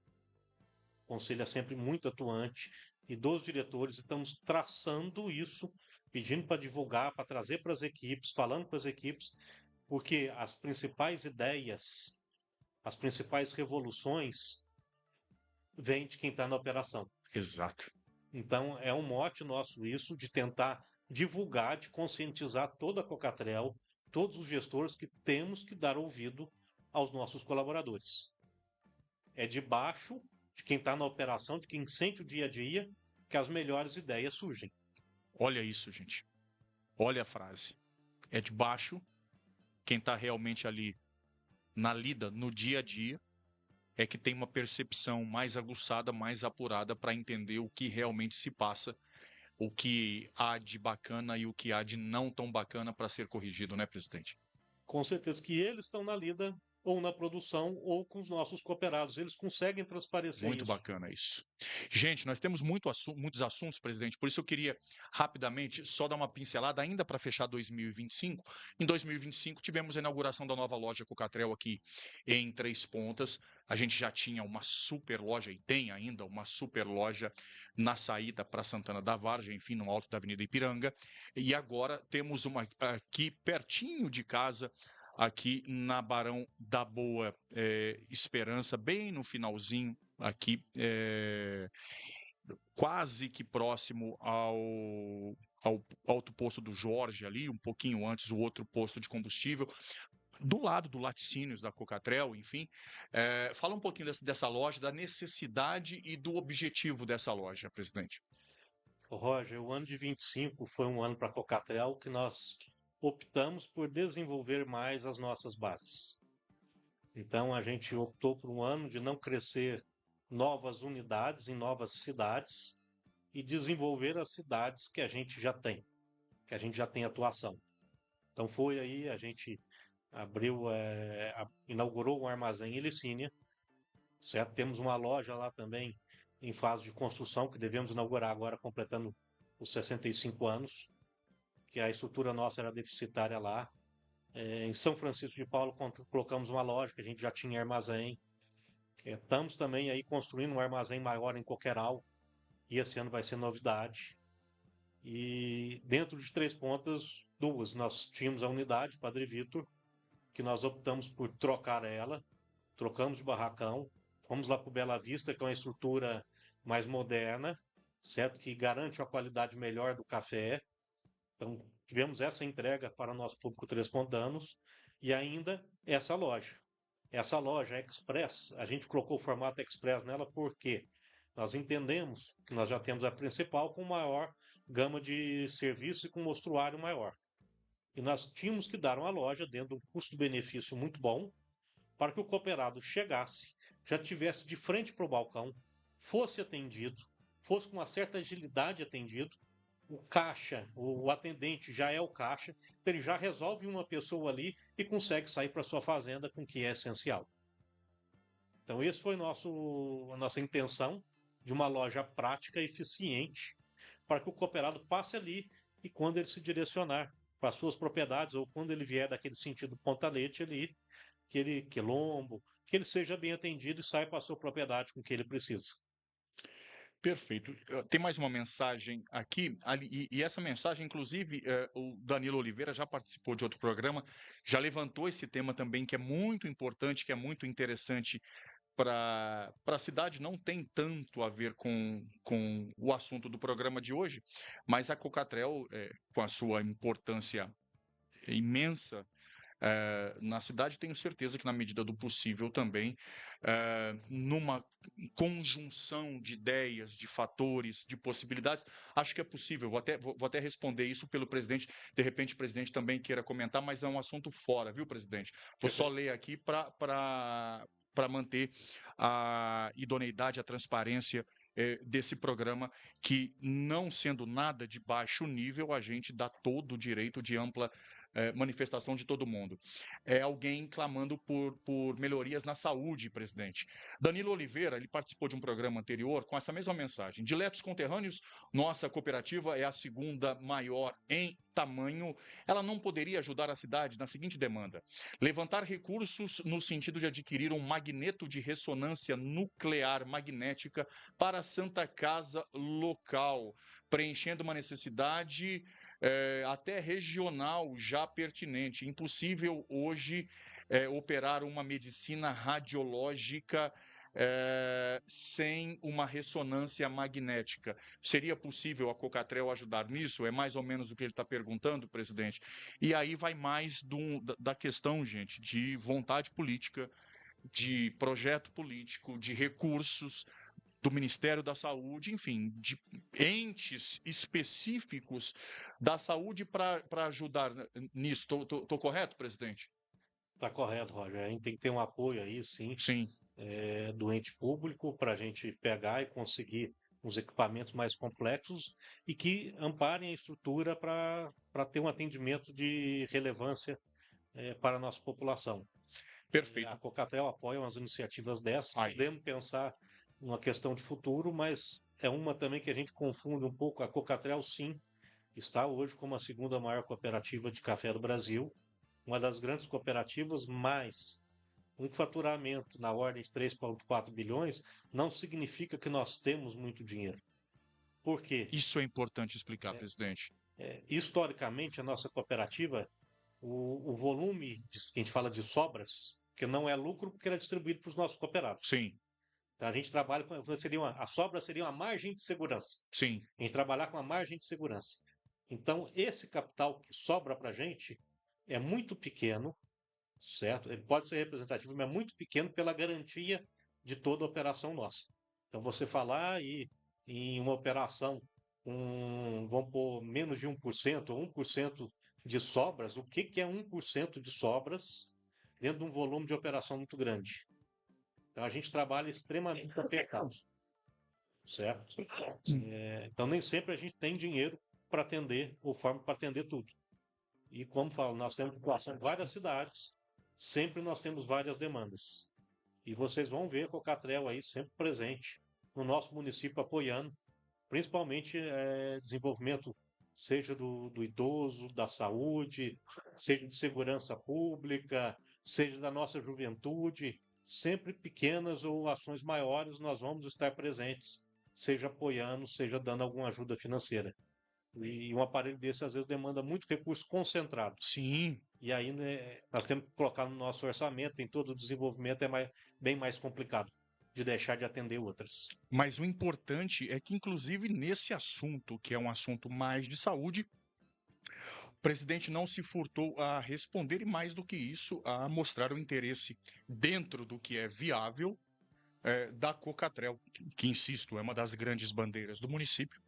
O conselho é sempre muito atuante, e dos diretores, estamos traçando isso, pedindo para divulgar, para trazer para as equipes, falando para as equipes, porque as principais ideias, as principais revoluções vêm de quem está na operação. Exato. Então, é um mote nosso isso, de tentar divulgar, de conscientizar toda a Cocatrel, todos os gestores, que temos que dar ouvido aos nossos colaboradores. É debaixo de quem está na operação, de quem sente o dia a dia, que as melhores ideias surgem. Olha isso, gente. Olha a frase. É de baixo, quem está realmente ali na lida, no dia a dia, é que tem uma percepção mais aguçada, mais apurada para entender o que realmente se passa, o que há de bacana e o que há de não tão bacana para ser corrigido, né, presidente? Com certeza que eles estão na lida, ou na produção, ou com os nossos cooperados. Eles conseguem transparecer Muito isso. bacana isso. Gente, nós temos muitos assuntos, presidente, por isso eu queria rapidamente só dar uma pincelada ainda para fechar 2025. Em 2025 tivemos a inauguração da nova loja Cocatrel aqui em Três Pontas. A gente já tinha uma super loja e tem ainda uma super loja na saída para Santana da Vargem, enfim, no alto da Avenida Ipiranga. E agora temos uma aqui pertinho de casa, aqui na Barão da Boa Esperança, bem no finalzinho aqui, quase que próximo ao alto posto do Jorge ali, um pouquinho antes, o outro posto de combustível, do lado do Laticínios da Cocatrel, enfim. Fala um pouquinho dessa loja, da necessidade e do objetivo dessa loja, presidente. Roger, o ano de 25 foi um ano para a Cocatrel que nós optamos por desenvolver mais as nossas bases. Então, a gente optou por um ano de não crescer novas unidades em novas cidades e desenvolver as cidades que a gente já tem, que a gente já tem atuação. Então, foi aí, a gente abriu, inaugurou um armazém em Licínia, certo? Temos uma loja lá também em fase de construção, que devemos inaugurar agora, completando os 65 anos, que a estrutura nossa era deficitária lá. Em São Francisco de Paulo, colocamos uma loja, que a gente já tinha armazém. Estamos também aí construindo um armazém maior em Coqueiral, e esse ano vai ser novidade. E dentro de Três Pontas, duas. Nós tínhamos a unidade Padre Vitor, que nós optamos por trocar ela, trocamos de barracão, fomos lá para o Bela Vista, que é uma estrutura mais moderna, certo? Que garante uma qualidade melhor do café. Então, tivemos essa entrega para o nosso público Três Pontanos e ainda essa loja. Essa loja Express, a gente colocou o formato Express nela porque nós entendemos que nós já temos a principal com maior gama de serviços e com mostruário maior. E nós tínhamos que dar uma loja dentro de um custo-benefício muito bom para que o cooperado chegasse, já tivesse de frente para o balcão, fosse atendido, fosse com uma certa agilidade atendido. O caixa, o atendente já é o caixa, então ele já resolve uma pessoa ali e consegue sair para sua fazenda com o que é essencial. Então, esse foi a nossa intenção de uma loja prática e eficiente para que o cooperado passe ali e quando ele se direcionar para suas propriedades ou quando ele vier daquele sentido Ponta Leite ali, que ele quilombo, que ele seja bem atendido e saia para a sua propriedade com o que ele precisa. Perfeito. Tem mais uma mensagem aqui, e essa mensagem, inclusive, o Danilo Oliveira já participou de outro programa, já levantou esse tema também, que é muito importante, que é muito interessante para a cidade, não tem tanto a ver com o assunto do programa de hoje, mas a Cocatrel, com a sua importância imensa na cidade, tenho certeza que, na medida do possível também, numa conjunção de ideias, de fatores, de possibilidades, acho que é possível. Vou até responder isso pelo presidente. De repente, o presidente também queira comentar, mas é um assunto fora, viu, presidente? Vou só ler aqui para manter a idoneidade, a transparência desse programa, que, não sendo nada de baixo nível, a gente dá todo o direito de ampla manifestação de todo mundo. É alguém clamando por melhorias na saúde, presidente. Danilo Oliveira, ele participou de um programa anterior com essa mesma mensagem. Diletos conterrâneos, nossa cooperativa é a segunda maior em tamanho. Ela não poderia ajudar a cidade na seguinte demanda: levantar recursos no sentido de adquirir um magneto de ressonância nuclear magnética para a Santa Casa local, preenchendo uma necessidade até regional já pertinente. Impossível hoje operar uma medicina radiológica sem uma ressonância magnética. Seria possível a Cocatrel ajudar nisso? É mais ou menos o que ele está perguntando, presidente. E aí vai mais da questão, gente, de vontade política, de projeto político, de recursos do Ministério da Saúde, enfim, de entes específicos da saúde para ajudar nisso. Estou correto, presidente? Está correto, Roger. A gente tem que ter um apoio aí, sim, Sim. do ente público para a gente pegar e conseguir uns equipamentos mais complexos e que amparem a estrutura para ter um atendimento de relevância para a nossa população. A Perfeito. Cocatel apoia umas iniciativas dessas. Aí. Podemos pensar numa questão de futuro, mas é uma também que a gente confunde um pouco. A Cocatel, sim, está hoje como a segunda maior cooperativa de café do Brasil, uma das grandes cooperativas, mas um faturamento na ordem de 3,4 bilhões não significa que nós temos muito dinheiro. Por quê? Isso é importante explicar, presidente. Historicamente, a nossa cooperativa, o volume que a gente fala de sobras, que não é lucro porque ele é distribuído para os nossos cooperados. Sim. Então, a gente trabalha com. A sobra seria uma margem de segurança. Sim. A gente trabalhar com uma margem de segurança. Então, esse capital que sobra para a gente é muito pequeno, certo? Ele pode ser representativo, mas é muito pequeno pela garantia de toda a operação nossa. Então, você falar em uma operação vamos pôr, menos de 1% ou 1% de sobras, o que é 1% de sobras dentro de um volume de operação muito grande? Então, a gente trabalha extremamente apertado, certo? Então, nem sempre a gente tem dinheiro para atender ou forma para atender tudo. E como falo, nós temos população em várias cidades, sempre nós temos várias demandas. E vocês vão ver a Cocatrel aí sempre presente no nosso município apoiando, principalmente desenvolvimento, seja do idoso, da saúde, seja de segurança pública, seja da nossa juventude, sempre pequenas ou ações maiores, nós vamos estar presentes, seja apoiando, seja dando alguma ajuda financeira. E um aparelho desse às vezes demanda muito recurso concentrado. Sim. E aí, né, nós temos que colocar no nosso orçamento, em todo o desenvolvimento, bem mais complicado de deixar de atender outras. Mas o importante é que, inclusive, nesse assunto, que é um assunto mais de saúde, o presidente não se furtou a responder e, mais do que isso, a mostrar o interesse dentro do que é viável da Cocatrel, que, insisto, é uma das grandes bandeiras do município,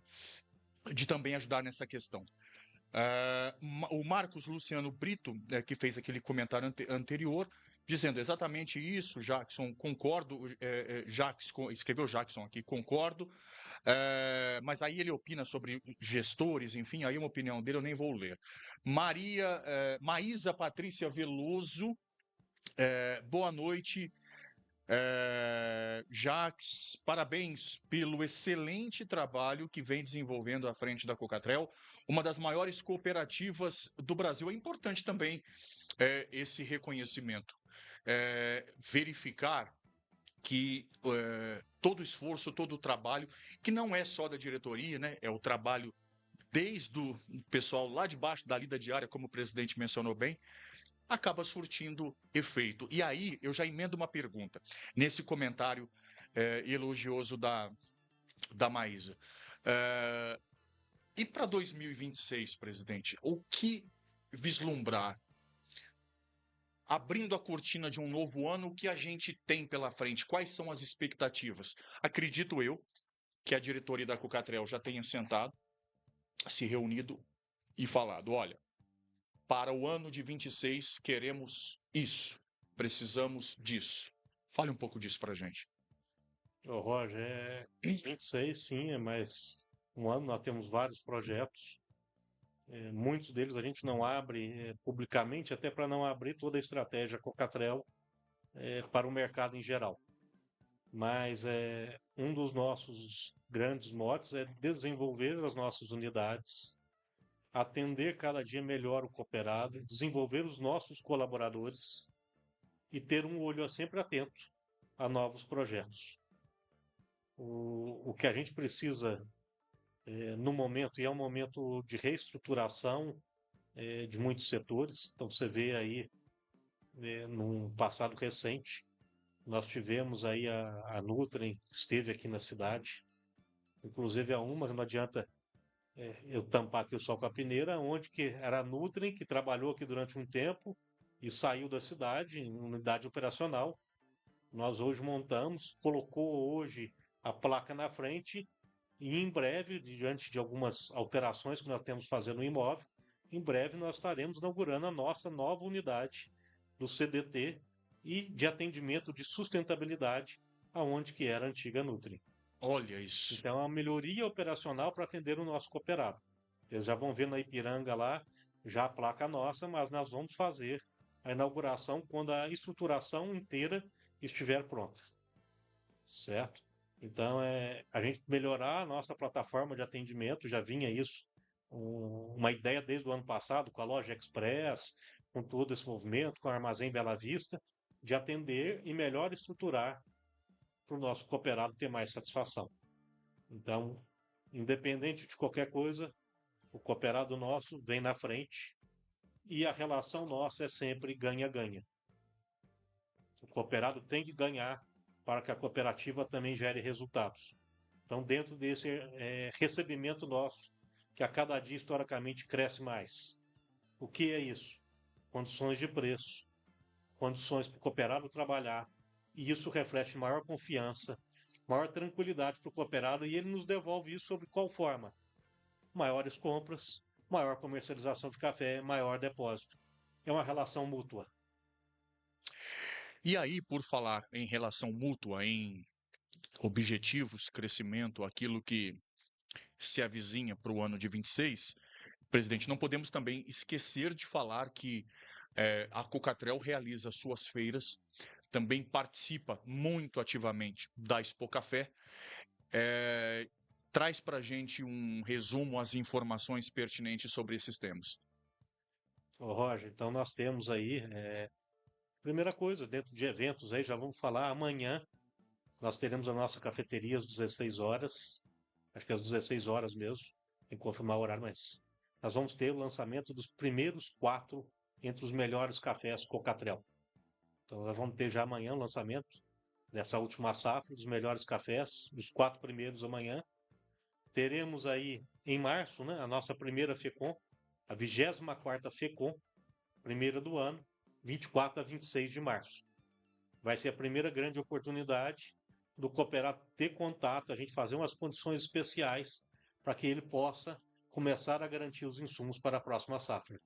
de também ajudar nessa questão. O Marcos Luciano Brito, que fez aquele comentário anterior, dizendo exatamente isso, Jackson, concordo, escreveu Jackson aqui, concordo, mas aí ele opina sobre gestores, enfim, aí é uma opinião dele, eu nem vou ler. Maísa Patrícia Veloso, boa noite, Jax, parabéns pelo excelente trabalho que vem desenvolvendo à frente da Cocatrel, uma das maiores cooperativas do Brasil. É importante também esse reconhecimento. Verificar que todo o esforço, todo o trabalho, que não é só da diretoria, né? É o trabalho desde o pessoal lá de baixo da lida diária, como o presidente mencionou bem, acaba surtindo efeito. E aí eu já emendo uma pergunta nesse comentário elogioso da Maísa. E para 2026, presidente, o que vislumbrar? Abrindo a cortina de um novo ano, o que a gente tem pela frente? Quais são as expectativas? Acredito eu que a diretoria da Cocatrel já tenha sentado, se reunido e falado, olha, para o ano de 26 queremos isso, precisamos disso. Fale um pouco disso para a gente. Ô, Roger, 26 sim, é mais um ano, nós temos vários projetos, muitos deles a gente não abre publicamente, até para não abrir toda a estratégia Cocatrel para o mercado em geral. Mas um dos nossos grandes motes é desenvolver as nossas unidades, atender cada dia melhor o cooperado, desenvolver os nossos colaboradores e ter um olho sempre atento a novos projetos. O que a gente precisa no momento, e é um momento de reestruturação de muitos setores, então você vê aí num passado recente, Nós tivemos aí a Nutrien, esteve aqui na cidade, inclusive a uma, não adianta eu tampar aqui o sol com a peneira, onde que era a Nutrien, que trabalhou aqui durante um tempo e saiu da cidade, em unidade operacional. Nós hoje montamos, colocou hoje a placa na frente e em breve, diante de algumas alterações que nós temos que fazer no imóvel, em breve nós estaremos inaugurando a nossa nova unidade do CDT e de atendimento de sustentabilidade, aonde que era a antiga Nutri. Olha isso. Então, é uma melhoria operacional para atender o nosso cooperado. Eles já vão ver na Ipiranga lá, já a placa nossa, mas nós vamos fazer a inauguração quando a estruturação inteira estiver pronta. Certo? Então, a gente melhorar a nossa plataforma de atendimento, já vinha isso, uma ideia desde o ano passado, com a Loja Express, com todo esse movimento, com o Armazém Bela Vista, de atender e melhor estruturar para o nosso cooperado ter mais satisfação. Então, independente de qualquer coisa, o cooperado nosso vem na frente e a relação nossa é sempre ganha-ganha. O cooperado tem que ganhar para que a cooperativa também gere resultados. Então, dentro desse recebimento nosso, que a cada dia historicamente cresce mais. O que é isso? Condições de preço, condições para o cooperado trabalhar, e isso reflete maior confiança, maior tranquilidade para o cooperado, e ele nos devolve isso sobre qual forma? Maiores compras, maior comercialização de café, maior depósito. É uma relação mútua. E aí, por falar em relação mútua, em objetivos, crescimento, aquilo que se avizinha para o ano de 26, presidente, não podemos também esquecer de falar que a Cocatrel realiza suas feiras, também participa muito ativamente da Expo Café. Traz para a gente um resumo, as informações pertinentes sobre esses temas. Ô, Roger, então nós temos aí, primeira coisa, dentro de eventos aí, já vamos falar, amanhã nós teremos a nossa cafeteria às 16 horas, acho que às 16 horas mesmo, tem que confirmar o horário, mas nós vamos ter o lançamento dos primeiros 4 entre os melhores cafés Cocatrel. Então nós vamos ter já amanhã o lançamento dessa última safra, dos melhores cafés, dos 4 primeiros amanhã. Teremos aí em março, né, a nossa primeira FECOM, a 24ª FECOM, primeira do ano, 24 a 26 de março. Vai ser a primeira grande oportunidade do cooperado ter contato, a gente fazer umas condições especiais para que ele possa começar a garantir os insumos para a próxima safra.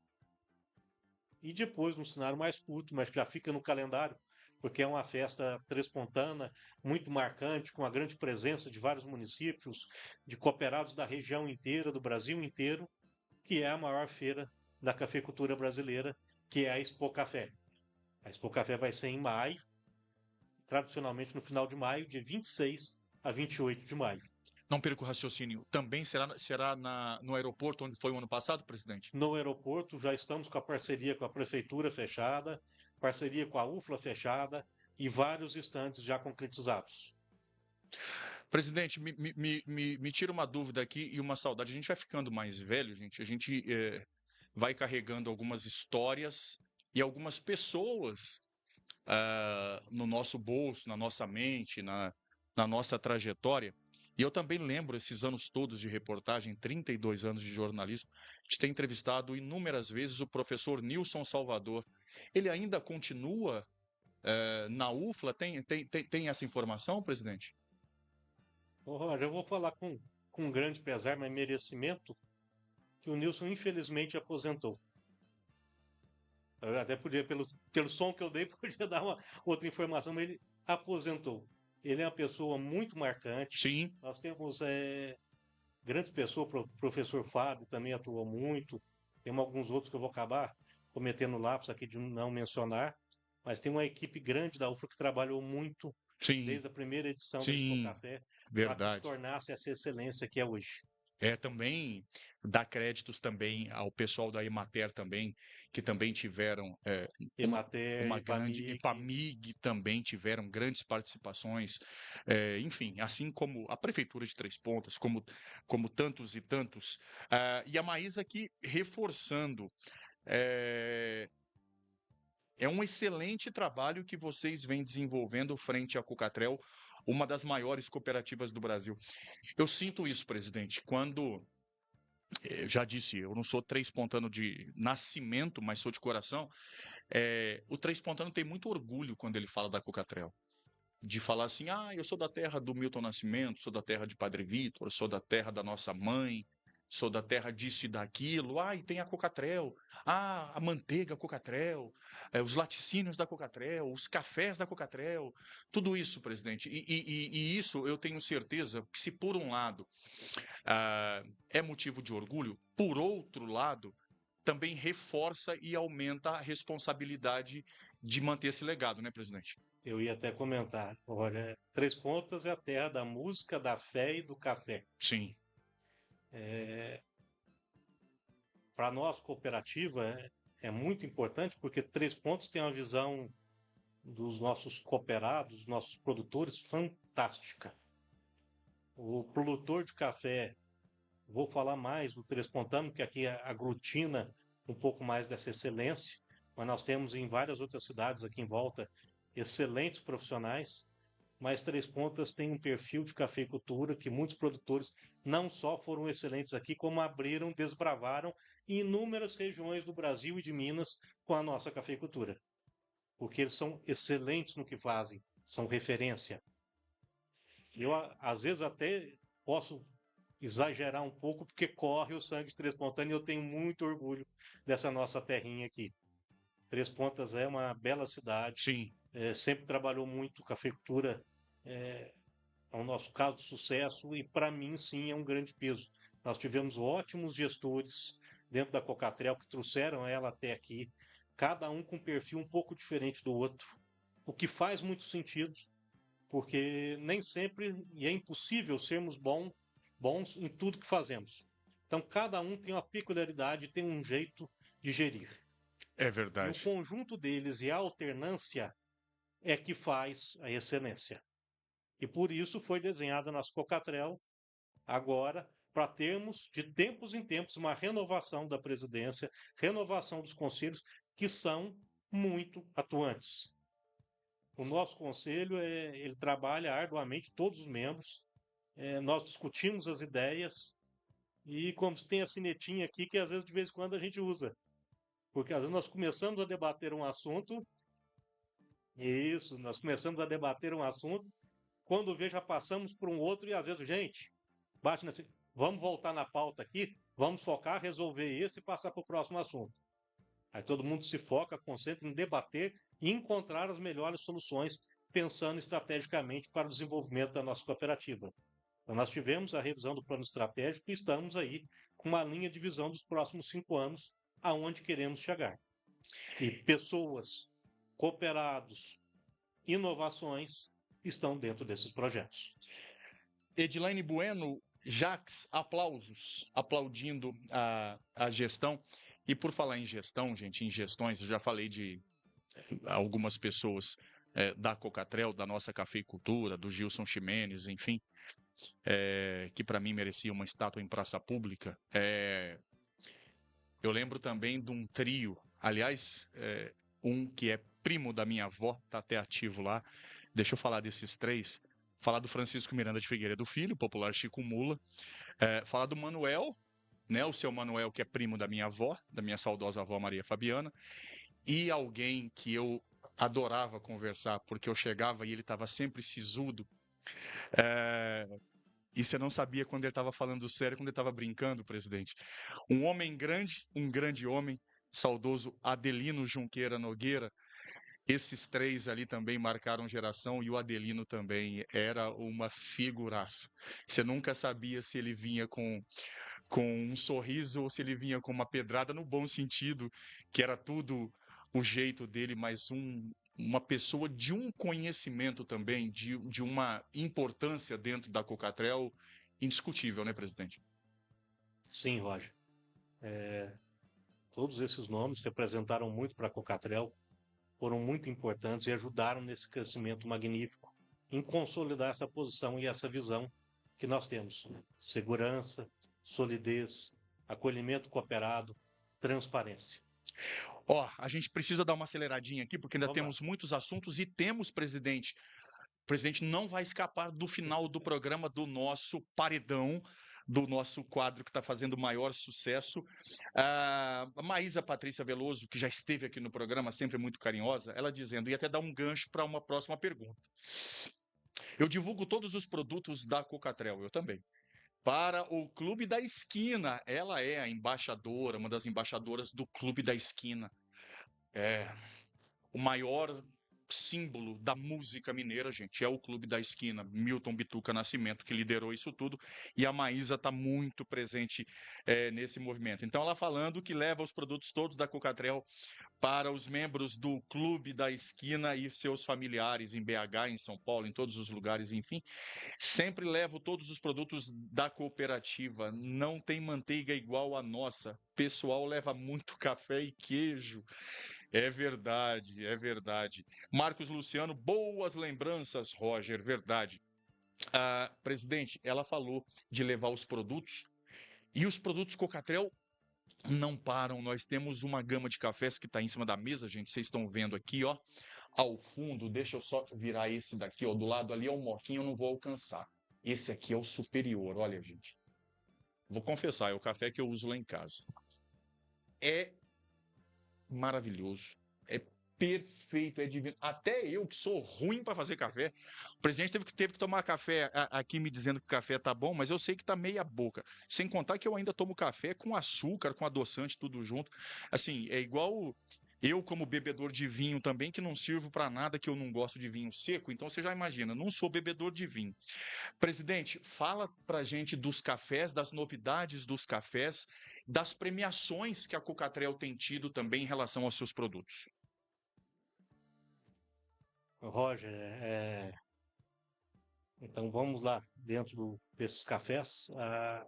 E depois, num cenário mais curto, mas que já fica no calendário, porque é uma festa trespontana, muito marcante, com a grande presença de vários municípios, de cooperados da região inteira, do Brasil inteiro, que é a maior feira da cafeicultura brasileira, que é a Expo Café. A Expo Café vai ser em maio, tradicionalmente no final de maio, de 26 a 28 de maio. Não perco o raciocínio. Também será no aeroporto onde foi o ano passado, presidente? No aeroporto já estamos com a parceria com a prefeitura fechada, parceria com a UFLA fechada e vários estandes já concretizados. Presidente, me tira uma dúvida aqui e uma saudade. A gente vai ficando mais velho, gente. A gente vai carregando algumas histórias e algumas pessoas no nosso bolso, na nossa mente, na nossa trajetória. E eu também lembro esses anos todos de reportagem, 32 anos de jornalismo, de ter entrevistado inúmeras vezes o professor Nilson Salvador. Ele ainda continua na UFLA? Tem essa informação, presidente? Ô, Roger, eu vou falar com grande pesar, mas merecimento, que o Nilson infelizmente aposentou. Eu até podia, pelo som que eu dei, podia dar uma outra informação, mas ele aposentou. Ele é uma pessoa muito marcante. Sim. Nós temos grande pessoa, o professor Fábio também atuou muito. Tem alguns outros que eu vou acabar cometendo lápis aqui de não mencionar. Mas tem uma equipe grande da UFRA que trabalhou muito Sim, desde a primeira edição da Expo sim, Café para que se verdade. tornasse essa excelência que é hoje. Também dar créditos também ao pessoal da Emater também, que também tiveram Emater, uma grande, Ipamig, Ipamig também tiveram grandes participações, enfim, assim como a Prefeitura de Três Pontas, como tantos e tantos. E a Maísa aqui reforçando, É um excelente trabalho que vocês vêm desenvolvendo frente à Cocatrel, uma das maiores cooperativas do Brasil. Eu sinto isso, presidente, quando, já disse, eu não sou três pontano de nascimento, mas sou de coração. O três pontano tem muito orgulho quando ele fala da Cocatrel. De falar assim, eu sou da terra do Milton Nascimento, sou da terra de Padre Vítor, sou da terra da nossa mãe, sou da terra disso e daquilo. E tem a Cocatrel, a manteiga Cocatrel, os laticínios da Cocatrel, os cafés da Cocatrel, tudo isso, presidente. E isso eu tenho certeza que, se por um lado é motivo de orgulho, por outro lado, também reforça e aumenta a responsabilidade de manter esse legado, né, presidente? Eu ia até comentar, olha, Três Pontas é a terra da música, da fé e do café. Sim. Para nós, cooperativa, é muito importante porque Três Pontos tem uma visão dos nossos cooperados, nossos produtores, fantástica. O produtor de café, vou falar mais do Três Pontano, que aqui aglutina um pouco mais dessa excelência, mas nós temos em várias outras cidades aqui em volta excelentes profissionais, mas Três Pontas tem um perfil de cafeicultura que muitos produtores não só foram excelentes aqui, como abriram, desbravaram em inúmeras regiões do Brasil e de Minas com a nossa cafeicultura. Porque eles são excelentes no que fazem, são referência. Eu, às vezes, até posso exagerar um pouco, porque corre o sangue de Três Pontas e eu tenho muito orgulho dessa nossa terrinha aqui. Três Pontas é uma bela cidade, Sim. Sempre trabalhou muito cafeicultura, é o nosso caso de sucesso e, para mim, sim, é um grande peso. Nós tivemos ótimos gestores dentro da Cocatrel que trouxeram ela até aqui, cada um com um perfil um pouco diferente do outro, o que faz muito sentido, porque nem sempre, e é impossível sermos bons em tudo que fazemos. Então, cada um tem uma peculiaridade, tem um jeito de gerir. É E o verdade. conjunto deles e a alternância é que faz a excelência. E por isso foi desenhada a nossa Cocatrel agora para termos, de tempos em tempos, uma renovação da presidência, renovação dos conselhos, que são muito atuantes. O nosso conselho, ele trabalha arduamente, todos os membros, nós discutimos as ideias e como tem a sinetinha aqui que às vezes de vez em quando a gente usa. Porque às vezes nós começamos a debater um assunto, nós começamos a debater um assunto, quando vê já passamos por um outro e às vezes, gente, bate nesse, vamos voltar na pauta aqui, vamos focar, resolver esse e passar para o próximo assunto. Aí todo mundo se foca, concentra em debater e encontrar as melhores soluções, pensando estrategicamente para o desenvolvimento da nossa cooperativa. Então, nós tivemos a revisão do plano estratégico e estamos aí com uma linha de visão dos próximos 5 anos, aonde queremos chegar. E pessoas, cooperados, inovações estão dentro desses projetos. Edilaine Bueno, Jax, aplausos, aplaudindo a gestão. E por falar em gestão, gente, em gestões, eu já falei de algumas pessoas da Cocatrel, da nossa cafeicultura, do Gilson Ximenes, enfim, que para mim merecia uma estátua em praça pública. Eu lembro também de um trio, aliás, um que é primo da minha avó, tá até ativo lá. Deixa eu falar desses três. Falar do Francisco Miranda de Figueiredo Filho, popular Chico Mula. Falar do Manuel, né, o seu Manuel, que é primo da minha avó, da minha saudosa avó Maria Fabiana. E alguém que eu adorava conversar, porque eu chegava e ele estava sempre sisudo. E você não sabia quando ele estava falando sério, quando ele estava brincando, presidente. Um homem grande, um grande homem, saudoso Adelino Junqueira Nogueira. Esses três ali também marcaram geração e o Adelino também era uma figuraça. Você nunca sabia se ele vinha com um sorriso ou se ele vinha com uma pedrada, no bom sentido, que era tudo o jeito dele, mas uma pessoa de um conhecimento também, de uma importância dentro da Cocatrel indiscutível, né, presidente? Sim, Roger. Todos esses nomes representaram muito para a Cocatrel, foram muito importantes e ajudaram nesse crescimento magnífico, em consolidar essa posição e essa visão que nós temos. Segurança, solidez, acolhimento cooperado, transparência. Ó, a gente precisa dar uma aceleradinha aqui, porque ainda Vamos lá. temos muitos assuntos e temos, presidente. O presidente não vai escapar do final do programa do nosso paredão, do nosso quadro que está fazendo maior sucesso. A Maísa Patrícia Veloso, que já esteve aqui no programa, sempre muito carinhosa, ela dizendo, ia até dar um gancho para uma próxima pergunta. Eu divulgo todos os produtos da Cocatrel, eu também. Para o Clube da Esquina. Ela é a embaixadora, uma das embaixadoras do Clube da Esquina. É o maior símbolo da música mineira, gente, é o Clube da Esquina. Milton Bituca Nascimento, que liderou isso tudo, e a Maísa está muito presente nesse movimento. Então, ela falando que leva os produtos todos da Cocatrel para os membros do Clube da Esquina e seus familiares em BH, em São Paulo, em todos os lugares, enfim. Sempre levo todos os produtos da cooperativa. Não tem manteiga igual a nossa. Pessoal leva muito café e queijo. É verdade, é verdade. Marcos Luciano, boas lembranças, Roger, verdade. Presidente, ela falou de levar os produtos e os produtos Cocatrel não param. Nós temos uma gama de cafés que está em cima da mesa, gente. Vocês estão vendo aqui, ó, ao fundo. Deixa eu só virar esse daqui, ó. Do lado ali é o moquinho, eu não vou alcançar. Esse aqui é o superior, olha, gente. Vou confessar, é o café que eu uso lá em casa. É maravilhoso. É perfeito, é divino. Até eu, que sou ruim para fazer café, o presidente teve que tomar café aqui me dizendo que o café tá bom, mas eu sei que tá meia boca. Sem contar que eu ainda tomo café com açúcar, com adoçante, tudo junto. Assim, é igual eu, como bebedor de vinho também, que não sirvo para nada, que eu não gosto de vinho seco. Então você já imagina, não sou bebedor de vinho. Presidente, fala pra gente dos cafés, das novidades dos cafés, das premiações que a Cocatrel tem tido também em relação aos seus produtos. Roger, então vamos lá. Dentro desses cafés, a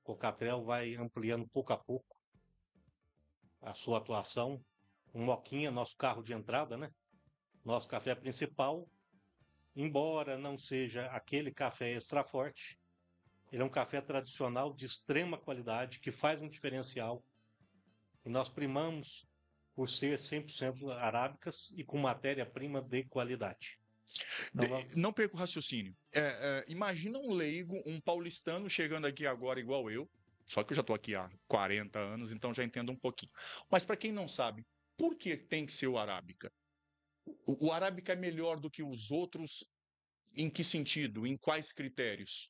Cocatrel vai ampliando pouco a pouco a sua atuação. O Moquinha, nosso carro de entrada, né? Nosso café principal, embora não seja aquele café extra forte, ele é um café tradicional de extrema qualidade, que faz um diferencial. E nós primamos por ser 100% arábicas e com matéria-prima de qualidade. Então, Não perco o raciocínio. Imagina um leigo, um paulistano chegando aqui agora igual eu, só que eu já estou aqui há 40 anos, então já entendo um pouquinho. Mas para quem não sabe, por que tem que ser o arábica? O arábica é melhor do que os outros em que sentido? Em quais critérios?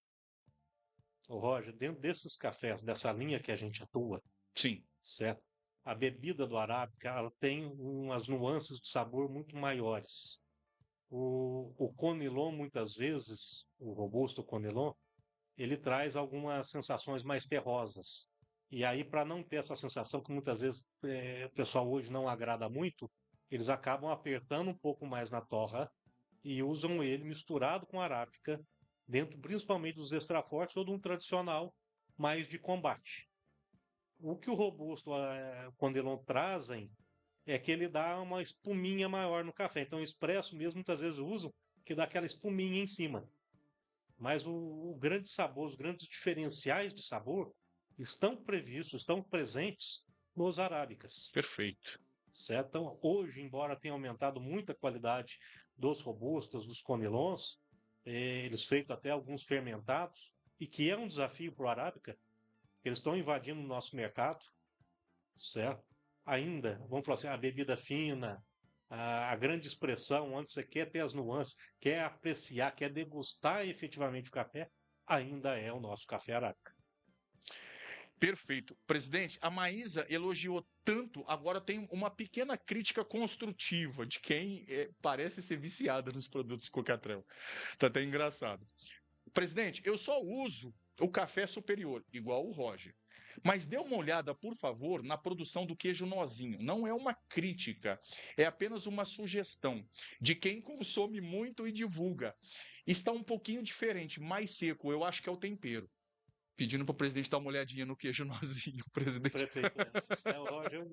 o Roger, dentro desses cafés, dessa linha que a gente atua, Sim. certo? A bebida do arábica, ela tem umas nuances de sabor muito maiores. O Conilon, muitas vezes, o robusto Conilon, ele traz algumas sensações mais terrosas. E aí, para não ter essa sensação que muitas vezes o pessoal hoje não agrada muito, eles acabam apertando um pouco mais na torra e usam ele misturado com arábica, dentro principalmente dos extra fortes ou de um tradicional mais de combate. O que o robusto, quando ele trazem, é que ele dá uma espuminha maior no café. Então, o expresso mesmo, muitas vezes usam, que dá aquela espuminha em cima. Mas o grande sabor, os grandes diferenciais de sabor estão previstos, estão presentes nos arábicas. Perfeito. Certo? Então, hoje, embora tenha aumentado muito a qualidade dos robustas, dos conilons, eles feitos até alguns fermentados, e que é um desafio para o arábica, eles estão invadindo o nosso mercado, certo? Ainda, vamos falar assim, a bebida fina, a grande expressão, onde você quer ter as nuances, quer apreciar, quer degustar efetivamente o café, ainda é o nosso café arábica. Perfeito. Presidente, a Maísa elogiou tanto, agora tem uma pequena crítica construtiva de quem parece ser viciada nos produtos Cocatrel. Tá até engraçado. Presidente, eu só uso o café superior, igual o Roger. Mas dê uma olhada, por favor, na produção do queijo nozinho. Não é uma crítica, é apenas uma sugestão de quem consome muito e divulga. Está um pouquinho diferente, mais seco, eu acho que é o tempero. Pedindo para o presidente dar uma olhadinha no queijo nozinho, presidente. Prefeito, Roger,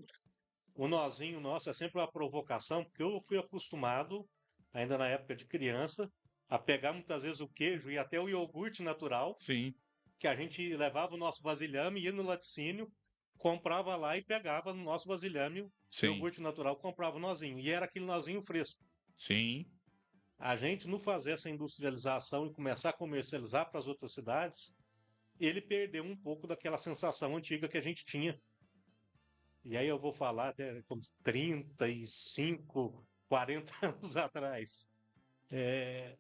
o nozinho nosso é sempre uma provocação, porque eu fui acostumado, ainda na época de criança, a pegar muitas vezes o queijo e até o iogurte natural, Sim. que a gente levava o nosso vasilhame, ia no laticínio, comprava lá e pegava no nosso vasilhame Sim, iogurte natural, comprava o nozinho. E era aquele nozinho fresco. sim. A gente, não fazer essa industrialização e começar a comercializar para as outras cidades, ele perdeu um pouco daquela sensação antiga que a gente tinha. E aí eu vou falar até como 35, 40 anos atrás. É,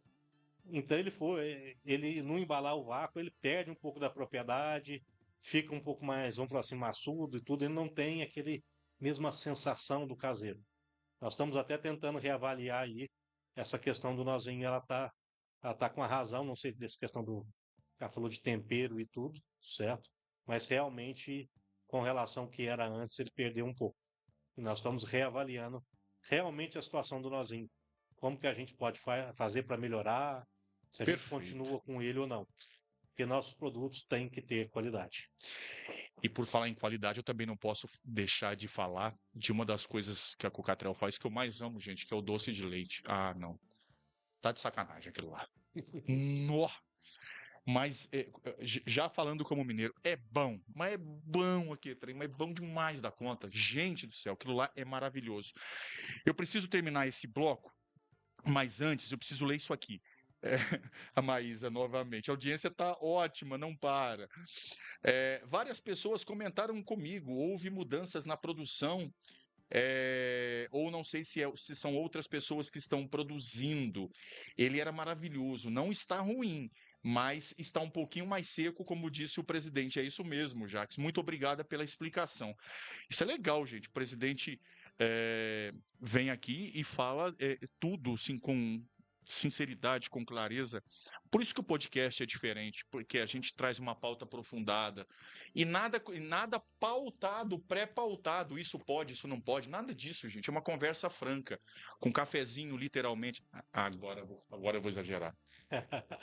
então ele no embalar o vácuo, ele perde um pouco da propriedade, fica um pouco mais, vamos falar assim, maçudo e tudo, ele não tem aquele mesma sensação do caseiro. Nós estamos até tentando reavaliar aí essa questão do nozinho, ela tá com a razão, não sei se dessa questão do, ela falou de tempero e tudo, certo? Mas realmente, com relação ao que era antes, ele perdeu um pouco. E nós estamos reavaliando realmente a situação do nozinho. Como que a gente pode fazer para melhorar, se a gente Perfeito. continua com ele ou não. Porque nossos produtos têm que ter qualidade. E por falar em qualidade, eu também não posso deixar de falar de uma das coisas que a Cocatrel faz que eu mais amo, gente, que é o doce de leite. Ah, não. Tá de sacanagem aquilo lá. Nó. Mas já falando como mineiro, é bom, mas é bom aqui, trem, mas é bom demais da conta. Gente do céu, aquilo lá é maravilhoso. Eu preciso terminar esse bloco, mas antes eu preciso ler isso aqui. É, a Maísa novamente. A audiência está ótima, não para. Várias pessoas comentaram comigo, houve mudanças na produção, ou não sei se são outras pessoas que estão produzindo. Ele era maravilhoso, não está ruim, mas está um pouquinho mais seco, como disse o presidente. É isso mesmo, Jacques. Muito obrigada pela explicação. Isso é legal, gente. O presidente vem aqui e fala tudo assim, com sinceridade, com clareza. Por isso que o podcast é diferente, porque a gente traz uma pauta aprofundada e nada pautado, pré-pautado. Isso pode, isso não pode, nada disso, gente. É uma conversa franca, com cafezinho, literalmente. Agora eu vou exagerar.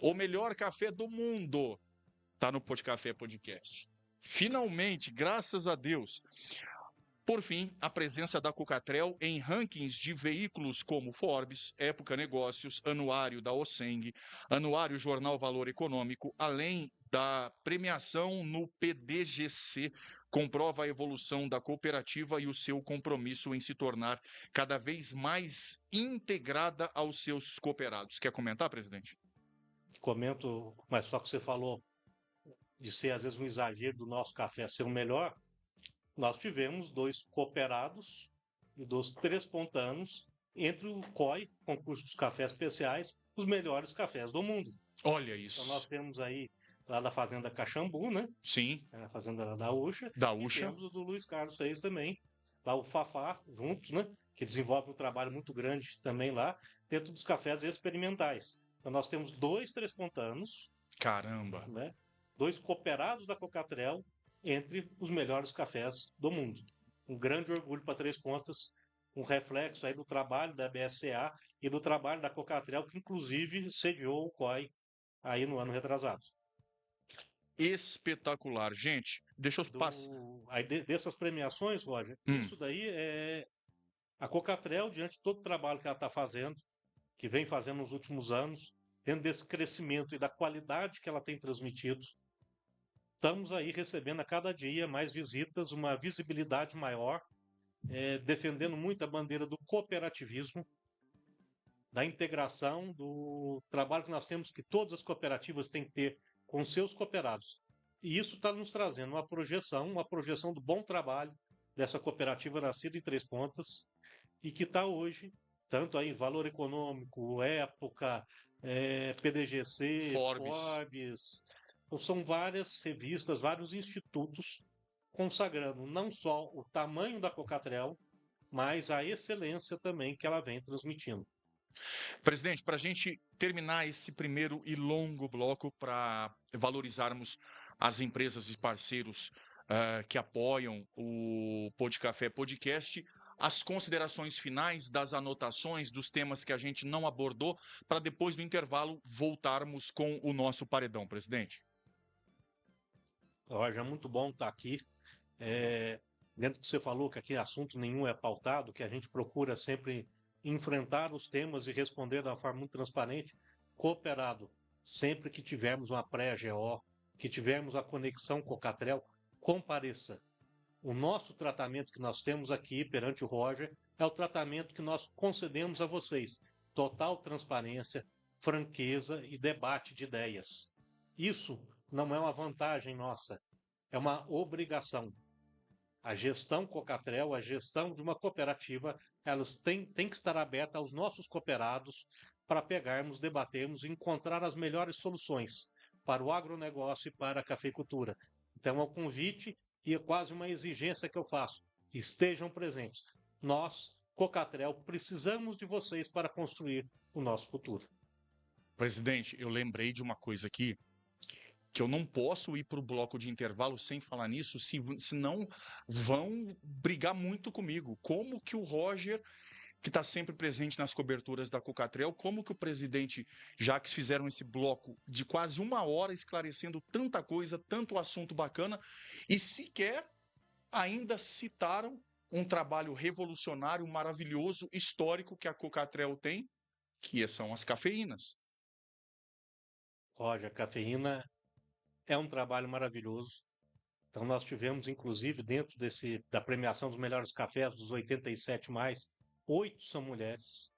O melhor café do mundo tá no Podcafé Podcast. Finalmente, graças a Deus. Por fim, a presença da Cocatrel em rankings de veículos como Forbes, Época Negócios, Anuário da Oceng, Anuário Jornal Valor Econômico, além da premiação no PDGC, comprova a evolução da cooperativa e o seu compromisso em se tornar cada vez mais integrada aos seus cooperados. Quer comentar, presidente? Comento, mas só que você falou de ser às vezes um exagero do nosso café ser o melhor. Nós tivemos 2 cooperados e 2 trespontanos entre o COI, Concurso dos Cafés Especiais, os melhores cafés do mundo. Olha Então nós isso. temos aí lá da Fazenda Caxambu, né? Sim, A Fazenda da Ucha, da e Ucha. temos o do Luiz Carlos Reis também, lá o Fafá, juntos, né? Que desenvolve um trabalho muito grande também lá, dentro dos cafés experimentais. Então nós temos 2 trespontanos, Caramba. né? 2 cooperados da Cocatrel entre os melhores cafés do mundo. Um grande orgulho para Três Pontas, um reflexo aí do trabalho da BSCA e do trabalho da Cocatrel, que inclusive sediou o COI aí no ano retrasado. Espetacular. Gente, deixa eu passar. Dessas premiações, Roger, isso daí é a Cocatrel, diante de todo o trabalho que ela está fazendo, que vem fazendo nos últimos anos, dentro desse crescimento e da qualidade que ela tem transmitido, estamos aí recebendo a cada dia mais visitas, uma visibilidade maior, defendendo muito a bandeira do cooperativismo, da integração, do trabalho que nós temos, que todas as cooperativas têm que ter com seus cooperados. E isso está nos trazendo uma projeção do bom trabalho dessa cooperativa nascida em Três Pontas e que está hoje, tanto aí Valor Econômico, Época, PDGC, Forbes. Então, são várias revistas, vários institutos consagrando não só o tamanho da Cocatrel, mas a excelência também que ela vem transmitindo. Presidente, para a gente terminar esse primeiro e longo bloco para valorizarmos as empresas e parceiros que apoiam o Podcafé Podcast, as considerações finais das anotações dos temas que a gente não abordou, para depois do intervalo voltarmos com o nosso paredão, presidente. Roger, é muito bom estar aqui. Dentro do que você falou, que aqui assunto nenhum é pautado, que a gente procura sempre enfrentar os temas e responder de uma forma muito transparente, cooperado. Sempre que tivermos uma pré-GO, que tivermos a conexão com o Catrel, compareça. O nosso tratamento que nós temos aqui perante o Roger é o tratamento que nós concedemos a vocês. Total transparência, franqueza e debate de ideias. Isso não é uma vantagem nossa, é uma obrigação. A gestão Cocatrel, a gestão de uma cooperativa, elas têm que estar aberta aos nossos cooperados para pegarmos, debatermos e encontrar as melhores soluções para o agronegócio e para a cafeicultura. Então é um convite e é quase uma exigência que eu faço. Estejam presentes. Nós, Cocatrel, precisamos de vocês para construir o nosso futuro. Presidente, eu lembrei de uma coisa aqui, que eu não posso ir para o bloco de intervalo sem falar nisso, senão vão brigar muito comigo. Como que o Roger, que está sempre presente nas coberturas da Cocatrel, como que o presidente Jacques fizeram esse bloco de quase 1 hora esclarecendo tanta coisa, tanto assunto bacana, e sequer ainda citaram um trabalho revolucionário, maravilhoso, histórico que a Cocatrel tem, que são as cafeínas. Roger, a cafeína é um trabalho maravilhoso. Então nós tivemos, inclusive, dentro da premiação dos melhores cafés, dos 87 mais, 8 são mulheres.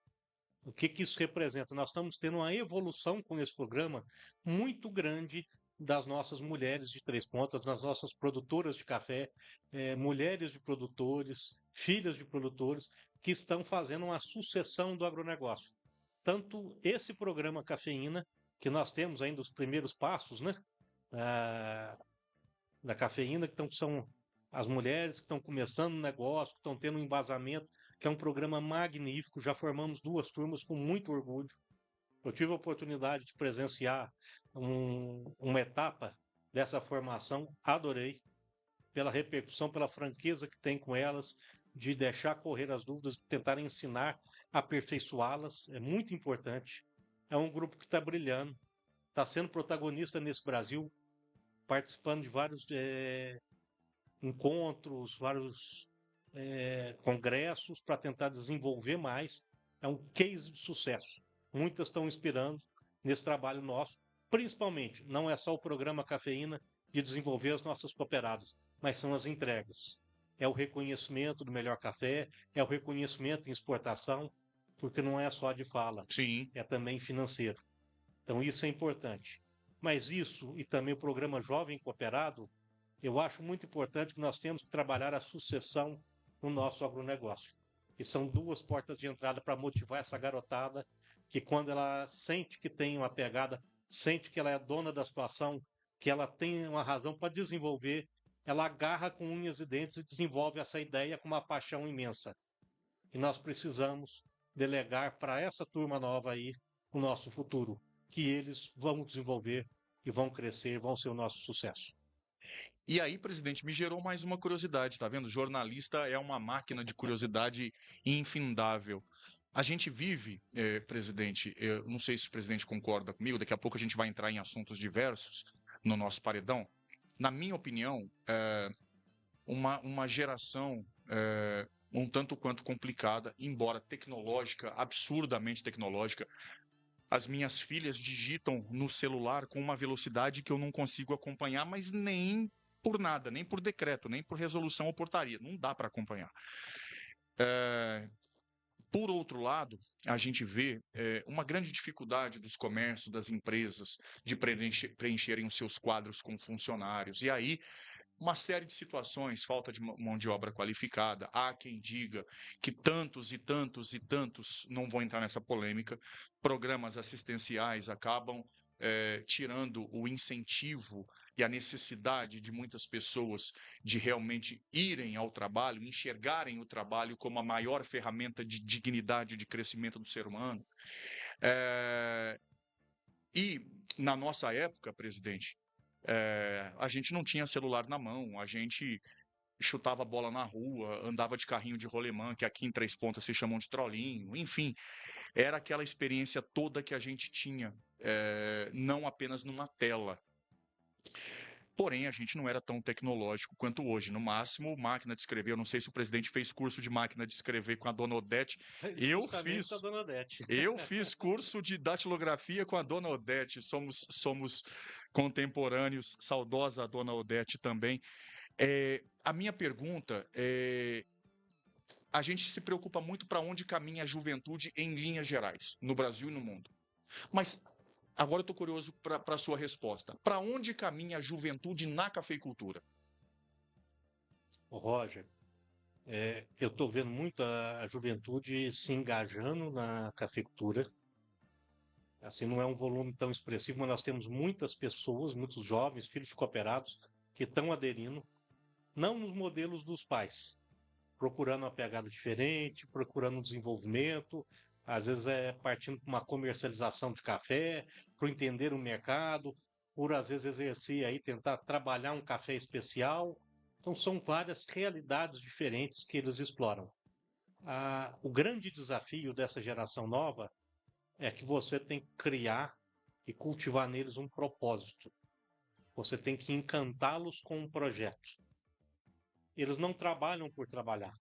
O que isso representa? Nós estamos tendo uma evolução com esse programa muito grande das nossas mulheres de Três Pontas, das nossas produtoras de café, mulheres de produtores, filhas de produtores, que estão fazendo uma sucessão do agronegócio. Tanto esse programa Cafeína, que nós temos ainda os primeiros passos, né? Da cafeína, que são as mulheres que estão começando o negócio, que estão tendo um embasamento, que é um programa magnífico. Já formamos 2 turmas com muito orgulho. Eu tive a oportunidade de presenciar uma etapa dessa formação, adorei, pela repercussão, pela franqueza que tem com elas, de deixar correr as dúvidas, de tentar ensinar, aperfeiçoá-las, é muito importante. É um grupo que está brilhando, está sendo protagonista nesse Brasil, participando de vários encontros, vários congressos para tentar desenvolver mais. É um case de sucesso. Muitas estão inspirando nesse trabalho nosso, principalmente, não é só o programa Cafeína de desenvolver as nossas cooperadas, mas são as entregas. É o reconhecimento do melhor café, é o reconhecimento em exportação, porque não é só de fala, Sim. é também financeiro. Então isso é importante. Mas isso e também o programa Jovem Cooperado, eu acho muito importante que nós temos que trabalhar a sucessão no nosso agronegócio. E são 2 portas de entrada para motivar essa garotada que quando ela sente que tem uma pegada, sente que ela é dona da situação, que ela tem uma razão para desenvolver, ela agarra com unhas e dentes e desenvolve essa ideia com uma paixão imensa. E nós precisamos delegar para essa turma nova aí o nosso futuro, que eles vão desenvolver e vão crescer, vão ser o nosso sucesso. E aí, presidente, me gerou mais uma curiosidade, tá vendo? Jornalista é uma máquina de curiosidade infindável. A gente vive, presidente, eu não sei se o presidente concorda comigo, daqui a pouco a gente vai entrar em assuntos diversos no nosso paredão. Na minha opinião, uma geração um tanto quanto complicada, embora tecnológica, absurdamente tecnológica. As minhas filhas digitam no celular com uma velocidade que eu não consigo acompanhar, mas nem por nada, nem por decreto, nem por resolução ou portaria. Não dá para acompanhar. Por outro lado, a gente vê uma grande dificuldade dos comércios, das empresas, de preencherem os seus quadros com funcionários. E aí, uma série de situações, falta de mão de obra qualificada. Há quem diga que tantos e tantos e tantos, não vou entrar nessa polêmica, programas assistenciais acabam tirando o incentivo e a necessidade de muitas pessoas de realmente irem ao trabalho, enxergarem o trabalho como a maior ferramenta de dignidade, de crescimento do ser humano. E na nossa época, presidente, a gente não tinha celular na mão, a gente chutava bola na rua, andava de carrinho de rolemã, que aqui em Três Pontas se chamam de trolinho, enfim, era aquela experiência toda que a gente tinha, não apenas numa tela. Porém, a gente não era tão tecnológico quanto hoje. No máximo, máquina de escrever. Eu não sei se o presidente fez curso de máquina de escrever com a dona Odete. Eu fiz. A dona Odete. Eu fiz curso de datilografia com a dona Odete. Somos contemporâneos. Saudosa a dona Odete também. a minha pergunta é: a gente se preocupa muito para onde caminha a juventude em linhas gerais, no Brasil e no mundo. Mas agora eu estou curioso para a sua resposta. Para onde caminha a juventude na cafeicultura? Ô, Roger, eu estou vendo muito a juventude se engajando na cafeicultura. Assim, não é um volume tão expressivo, mas nós temos muitas pessoas, muitos jovens, filhos de cooperados, que estão aderindo, não nos modelos dos pais, procurando uma pegada diferente, procurando um desenvolvimento, às vezes partindo para uma comercialização de café, para entender o mercado, por às vezes exercer aí, tentar trabalhar um café especial. Então são várias realidades diferentes que eles exploram. O grande desafio dessa geração nova é que você tem que criar e cultivar neles um propósito. Você tem que encantá-los com um projeto. Eles não trabalham por trabalhar.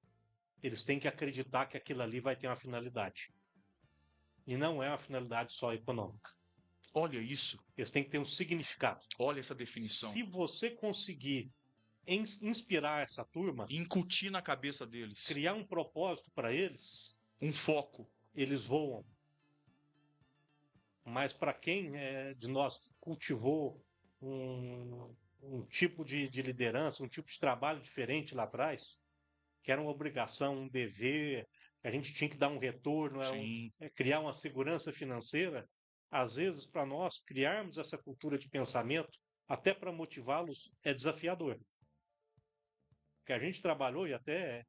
Eles têm que acreditar que aquilo ali vai ter uma finalidade. E não é uma finalidade só econômica. Olha isso. Eles têm que ter um significado. Olha essa definição. Se você conseguir inspirar essa turma, incutir na cabeça deles, criar um propósito para eles, um foco, eles voam. Mas para quem de nós cultivou um tipo de liderança, um tipo de trabalho diferente lá atrás, que era uma obrigação, um dever, que a gente tinha que dar um retorno, criar uma segurança financeira, às vezes para nós criarmos essa cultura de pensamento, até para motivá-los, é desafiador. Porque a gente trabalhou e até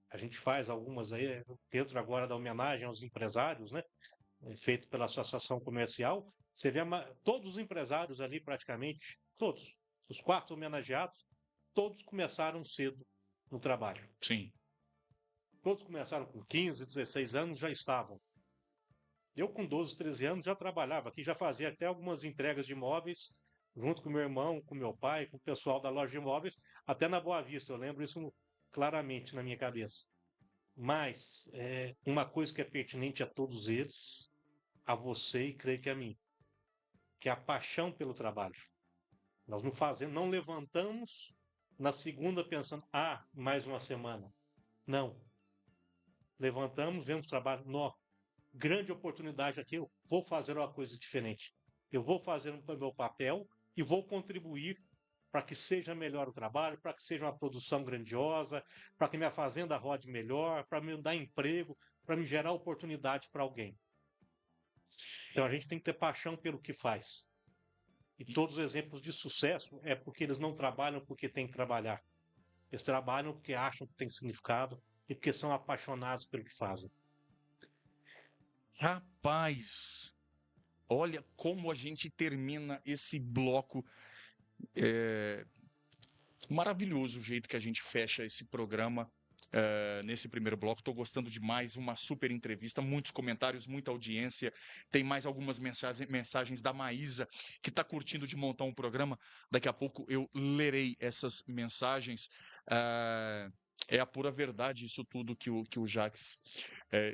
a gente faz algumas aí, dentro agora da homenagem aos empresários, né? Feito pela Associação Comercial, você vê todos os empresários ali praticamente, todos, os 4 homenageados, todos começaram cedo no trabalho. Sim. Todos começaram com 15, 16 anos, já estavam. Eu com 12, 13 anos já trabalhava aqui, já fazia até algumas entregas de imóveis, junto com meu irmão, com meu pai, com o pessoal da loja de imóveis, até na Boa Vista, eu lembro isso claramente na minha cabeça. Mas uma coisa que é pertinente a todos eles, a você e creio que a mim, que é a paixão pelo trabalho. Nós não fazemos, não levantamos na segunda pensando, mais uma semana. Não. Levantamos, vemos trabalho, grande oportunidade aqui, eu vou fazer uma coisa diferente. Eu vou fazer o meu papel e vou contribuir para que seja melhor o trabalho, para que seja uma produção grandiosa, para que minha fazenda rode melhor, para me dar emprego, para me gerar oportunidade para alguém. Então a gente tem que ter paixão pelo que faz. E todos os exemplos de sucesso é porque eles não trabalham porque têm que trabalhar. Eles trabalham porque acham que tem significado e porque são apaixonados pelo que fazem. Rapaz, olha como a gente termina esse bloco. Maravilhoso o jeito que a gente fecha esse programa nesse primeiro bloco. Estou gostando demais, uma super entrevista, muitos comentários, muita audiência. Tem mais algumas mensagens da Maísa, que está curtindo de montar um programa. Daqui a pouco eu lerei essas mensagens. É a pura verdade isso tudo que o Jacques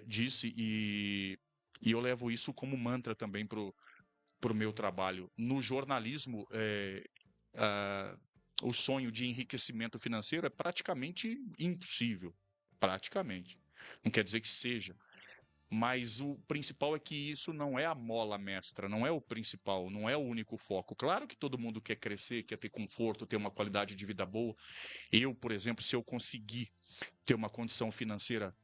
disse, e eu levo isso como mantra também para o meu trabalho. No jornalismo, o sonho de enriquecimento financeiro é praticamente impossível. Praticamente. Não quer dizer que seja. Mas o principal é que isso não é a mola mestra, não é o principal, não é o único foco. Claro que todo mundo quer crescer, quer ter conforto, ter uma qualidade de vida boa. Eu, por exemplo, se eu conseguir ter uma condição financeira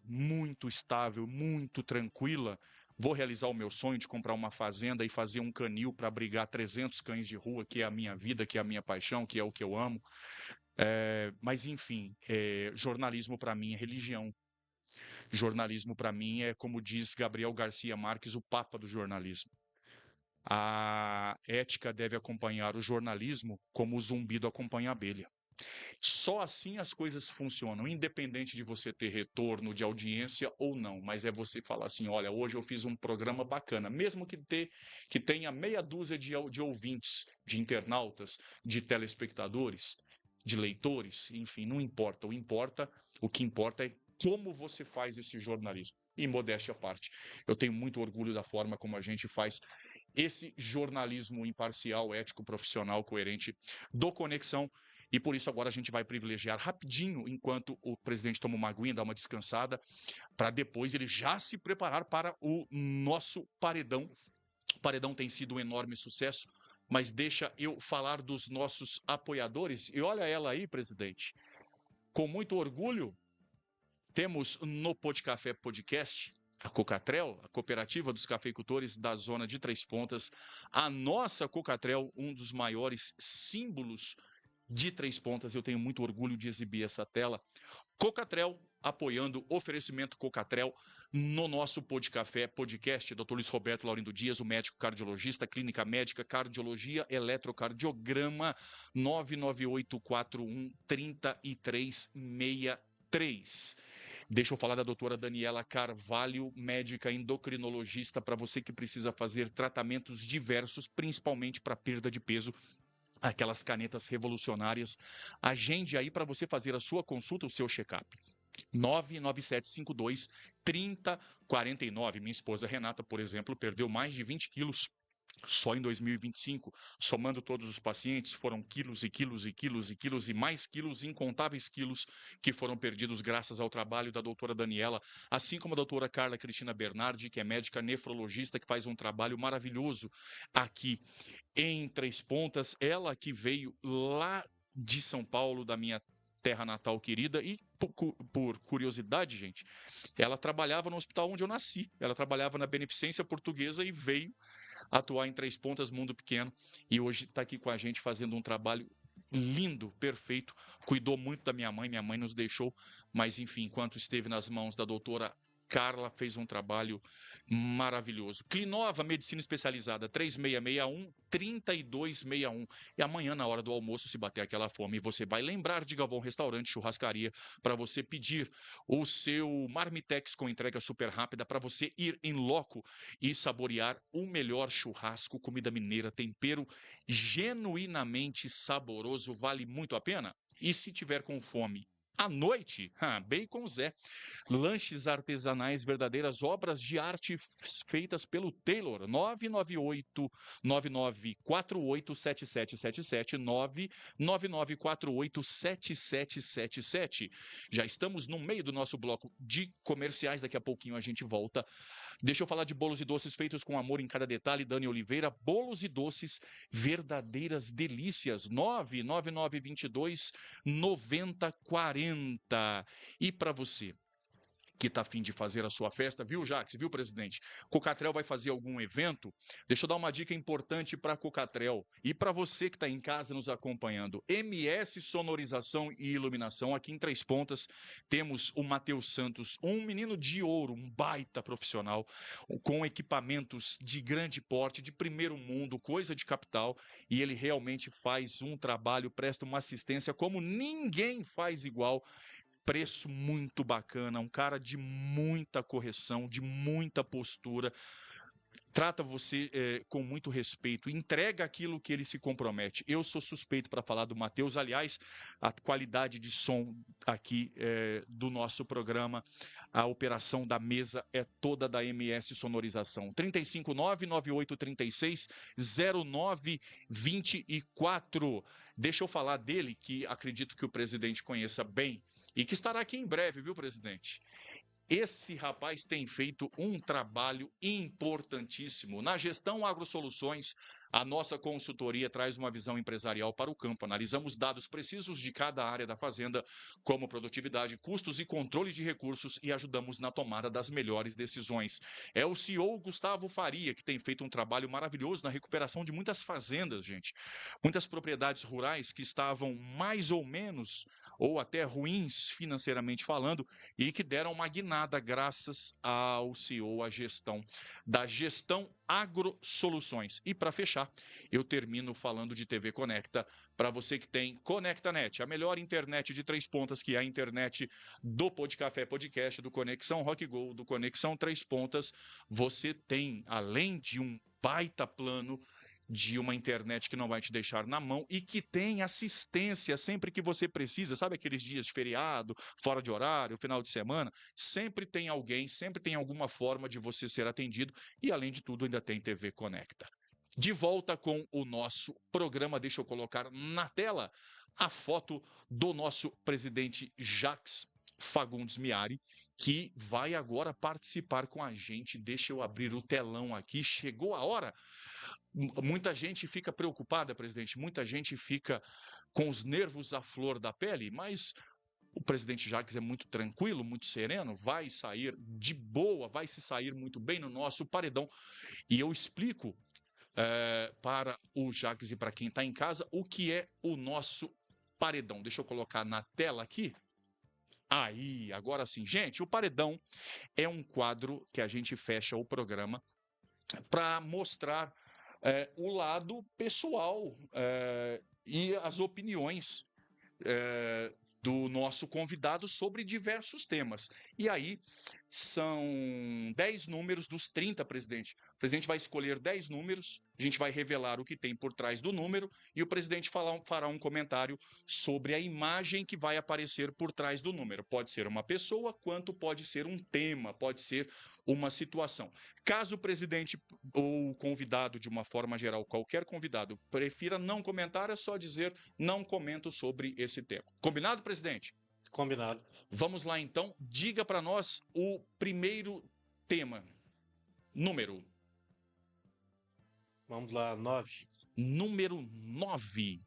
muito estável, muito tranquila, vou realizar o meu sonho de comprar uma fazenda e fazer um canil para abrigar 300 cães de rua, que é a minha vida, que é a minha paixão, que é o que eu amo. Mas, enfim, jornalismo para mim é religião. Jornalismo para mim é, como diz Gabriel Garcia Marques, o papa do jornalismo. A ética deve acompanhar o jornalismo como o zumbido acompanha a abelha. Só assim as coisas funcionam, independente de você ter retorno de audiência ou não, mas é você falar assim, olha, hoje eu fiz um programa bacana, mesmo que tenha meia dúzia de ouvintes, de internautas, de telespectadores, de leitores, enfim, não importa. O que importa é como você faz esse jornalismo. E modéstia à parte, eu tenho muito orgulho da forma como a gente faz esse jornalismo imparcial, ético, profissional, coerente do Conexão. e por isso agora a gente vai privilegiar rapidinho, enquanto o presidente toma uma aguinha, dá uma descansada, para depois ele já se preparar para o nosso paredão. O paredão tem sido um enorme sucesso, mas deixa eu falar dos nossos apoiadores. E olha ela aí, presidente. Com muito orgulho, temos no Podcafé Podcast a Cocatrel, a cooperativa dos cafeicultores da zona de Três Pontas. A nossa Cocatrel, um dos maiores símbolos de Três Pontas. Eu tenho muito orgulho de exibir essa tela. Cocatrel, apoiando oferecimento Cocatrel no nosso Podcafé Podcast. Dr. Luiz Roberto Laurindo Dias, o médico cardiologista, clínica médica, cardiologia, eletrocardiograma, 99841-3363. Deixa eu falar da doutora Daniela Carvalho, médica endocrinologista, para você que precisa fazer tratamentos diversos, principalmente para perda de peso. Aquelas canetas revolucionárias. Agende aí para você fazer a sua consulta, o seu check-up. 99752-3049. Minha esposa Renata, por exemplo, perdeu mais de 20 quilos só em 2025, somando todos os pacientes, foram quilos e quilos e quilos e quilos e mais quilos, incontáveis quilos que foram perdidos graças ao trabalho da doutora Daniela, assim como a doutora Carla Cristina Bernardi, que é médica nefrologista, que faz um trabalho maravilhoso aqui em Três Pontas. Ela que veio lá de São Paulo, da minha terra natal querida, e por curiosidade, gente, ela trabalhava no hospital onde eu nasci, ela trabalhava na Beneficência Portuguesa e veio atuar em Três Pontas, Mundo Pequeno, e hoje está aqui com a gente fazendo um trabalho lindo, perfeito, cuidou muito da minha mãe nos deixou, mas enfim, enquanto esteve nas mãos da doutora Carla, fez um trabalho maravilhoso. Clinova, medicina especializada, 3661-3261. E amanhã, na hora do almoço, se bater aquela fome, você vai lembrar de Galvão Restaurante Churrascaria para você pedir o seu Marmitex com entrega super rápida, para você ir em loco e saborear o melhor churrasco, comida mineira, tempero genuinamente saboroso, vale muito a pena. E se tiver com fome, à noite, Bacon Zé. Lanches artesanais, verdadeiras obras de arte feitas pelo Taylor. 998-9948-7777. 99948-7777. Já estamos no meio do nosso bloco de comerciais. Daqui a pouquinho a gente volta. Deixa eu falar de bolos e doces feitos com amor em cada detalhe. Dani Oliveira, bolos e doces, verdadeiras delícias. 99922-9040. E para você que está a fim de fazer a sua festa, viu, Jax, viu, presidente? Cocatrel vai fazer algum evento? Deixa eu dar uma dica importante para a Cocatrel e para você que está em casa nos acompanhando. MS Sonorização e Iluminação, aqui em Três Pontas, temos o Matheus Santos, um menino de ouro, um baita profissional, com equipamentos de grande porte, de primeiro mundo, coisa de capital, e ele realmente faz um trabalho, presta uma assistência como ninguém faz igual. Preço muito bacana, um cara de muita correção, de muita postura, trata você com muito respeito, entrega aquilo que ele se compromete. Eu sou suspeito para falar do Matheus, aliás, a qualidade de som aqui do nosso programa, a operação da mesa é toda da MS Sonorização. 359-9836-0924. Deixa eu falar dele, que acredito que o presidente conheça bem, e que estará aqui em breve, viu, presidente? Esse rapaz tem feito um trabalho importantíssimo. Na gestão AgroSoluções, a nossa consultoria traz uma visão empresarial para o campo. Analisamos dados precisos de cada área da fazenda, como produtividade, custos e controle de recursos, e ajudamos na tomada das melhores decisões. É o CEO Gustavo Faria, que tem feito um trabalho maravilhoso na recuperação de muitas fazendas, gente. Muitas propriedades rurais que estavam mais ou menos, ou até ruins financeiramente falando, e que deram uma guinada graças ao CEO, a gestão da Gestão AgroSoluções. E para fechar, eu termino falando de TV Conecta, para você que tem ConectaNet, a melhor internet de Três Pontas, que é a internet do Podcafé Podcast, do Conexão Rock Go, do Conexão Três Pontas. Você tem, além de um baita plano, de uma internet que não vai te deixar na mão e que tem assistência sempre que você precisa. Sabe aqueles dias de feriado, fora de horário, final de semana? Sempre tem alguém, sempre tem alguma forma de você ser atendido, e além de tudo ainda tem TV Conecta. De volta com o nosso programa, deixa eu colocar na tela a foto do nosso presidente Jacques Fagundes Miari, que vai agora participar com a gente. Deixa eu abrir o telão aqui, chegou a hora. Muita gente fica preocupada, presidente, muita gente fica com os nervos à flor da pele, mas o presidente Jacques é muito tranquilo, muito sereno, vai sair de boa, vai se sair muito bem no nosso paredão. E eu explico para o Jacques e para quem está em casa o que é o nosso paredão. Deixa eu colocar na tela aqui. Aí, agora sim. Gente, o paredão é um quadro que a gente fecha o programa para mostrar o lado pessoal e as opiniões do nosso convidado sobre diversos temas. E aí são 10 números dos 30, presidente. O presidente vai escolher 10 números, a gente vai revelar o que tem por trás do número e o presidente fará um comentário sobre a imagem que vai aparecer por trás do número. Pode ser uma pessoa, quanto pode ser um tema, pode ser uma situação. Caso o presidente ou o convidado, de uma forma geral, qualquer convidado, prefira não comentar, é só dizer não comento sobre esse tema. Combinado, presidente? Combinado. Vamos lá, então. Diga para nós o primeiro tema. Número. Vamos lá, 9. Número 9.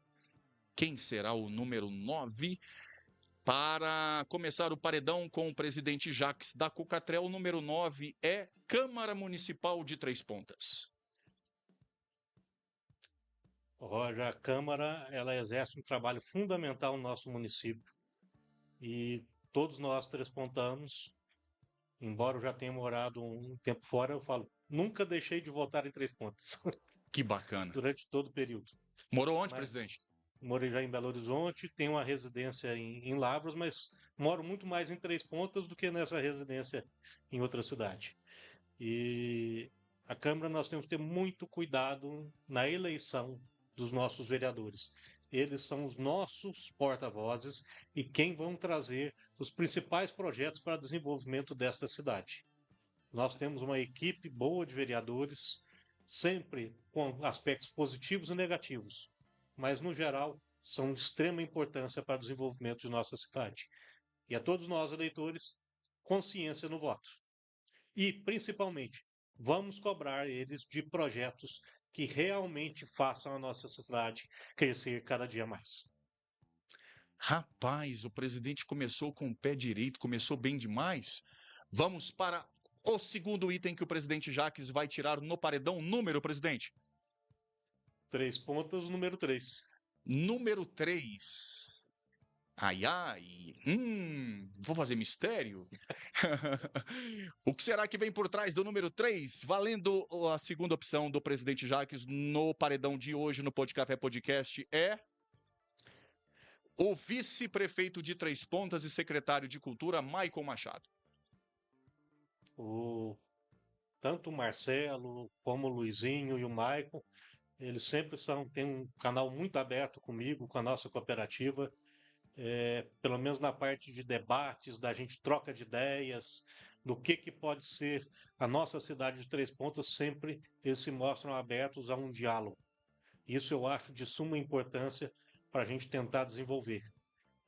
Quem será o número 9? Para começar o paredão com o presidente Jacques da Cucatrel, o número 9 é Câmara Municipal de Três Pontas. Roger, a Câmara, ela exerce um trabalho fundamental no nosso município. E todos nós trespontanos, embora eu já tenha morado um tempo fora, eu falo, nunca deixei de votar em Três Pontas. Que bacana. Durante todo o período. Morou onde, presidente? Morei já em Belo Horizonte, tenho uma residência em Lavras, mas moro muito mais em Três Pontas do que nessa residência em outra cidade. E a Câmara nós temos que ter muito cuidado na eleição dos nossos vereadores. Eles são os nossos porta-vozes e quem vão trazer os principais projetos para desenvolvimento desta cidade. Nós temos uma equipe boa de vereadores, sempre com aspectos positivos e negativos, mas no geral são de extrema importância para o desenvolvimento de nossa cidade. E a todos nós, eleitores, consciência no voto. E, principalmente, vamos cobrar eles de projetos que realmente façam a nossa cidade crescer cada dia mais. Rapaz, o presidente começou com o pé direito, começou bem demais. Vamos para o segundo item que o presidente Jacques vai tirar no paredão. Número, presidente? Três Pontas, número 3. Número 3. Ai, ai. Vou fazer mistério? O que será que vem por trás do número 3? Valendo a segunda opção do presidente Jacques no paredão de hoje no Podcafé Podcast é o vice-prefeito de Três Pontas e secretário de Cultura, Maicon Machado. Tanto o Marcelo, como o Luizinho e o Maicon, eles sempre têm um canal muito aberto comigo, com a nossa cooperativa, pelo menos na parte de debates, da gente troca de ideias, do que pode ser a nossa cidade de Três Pontas, sempre eles se mostram abertos a um diálogo. Isso eu acho de suma importância para a gente tentar desenvolver.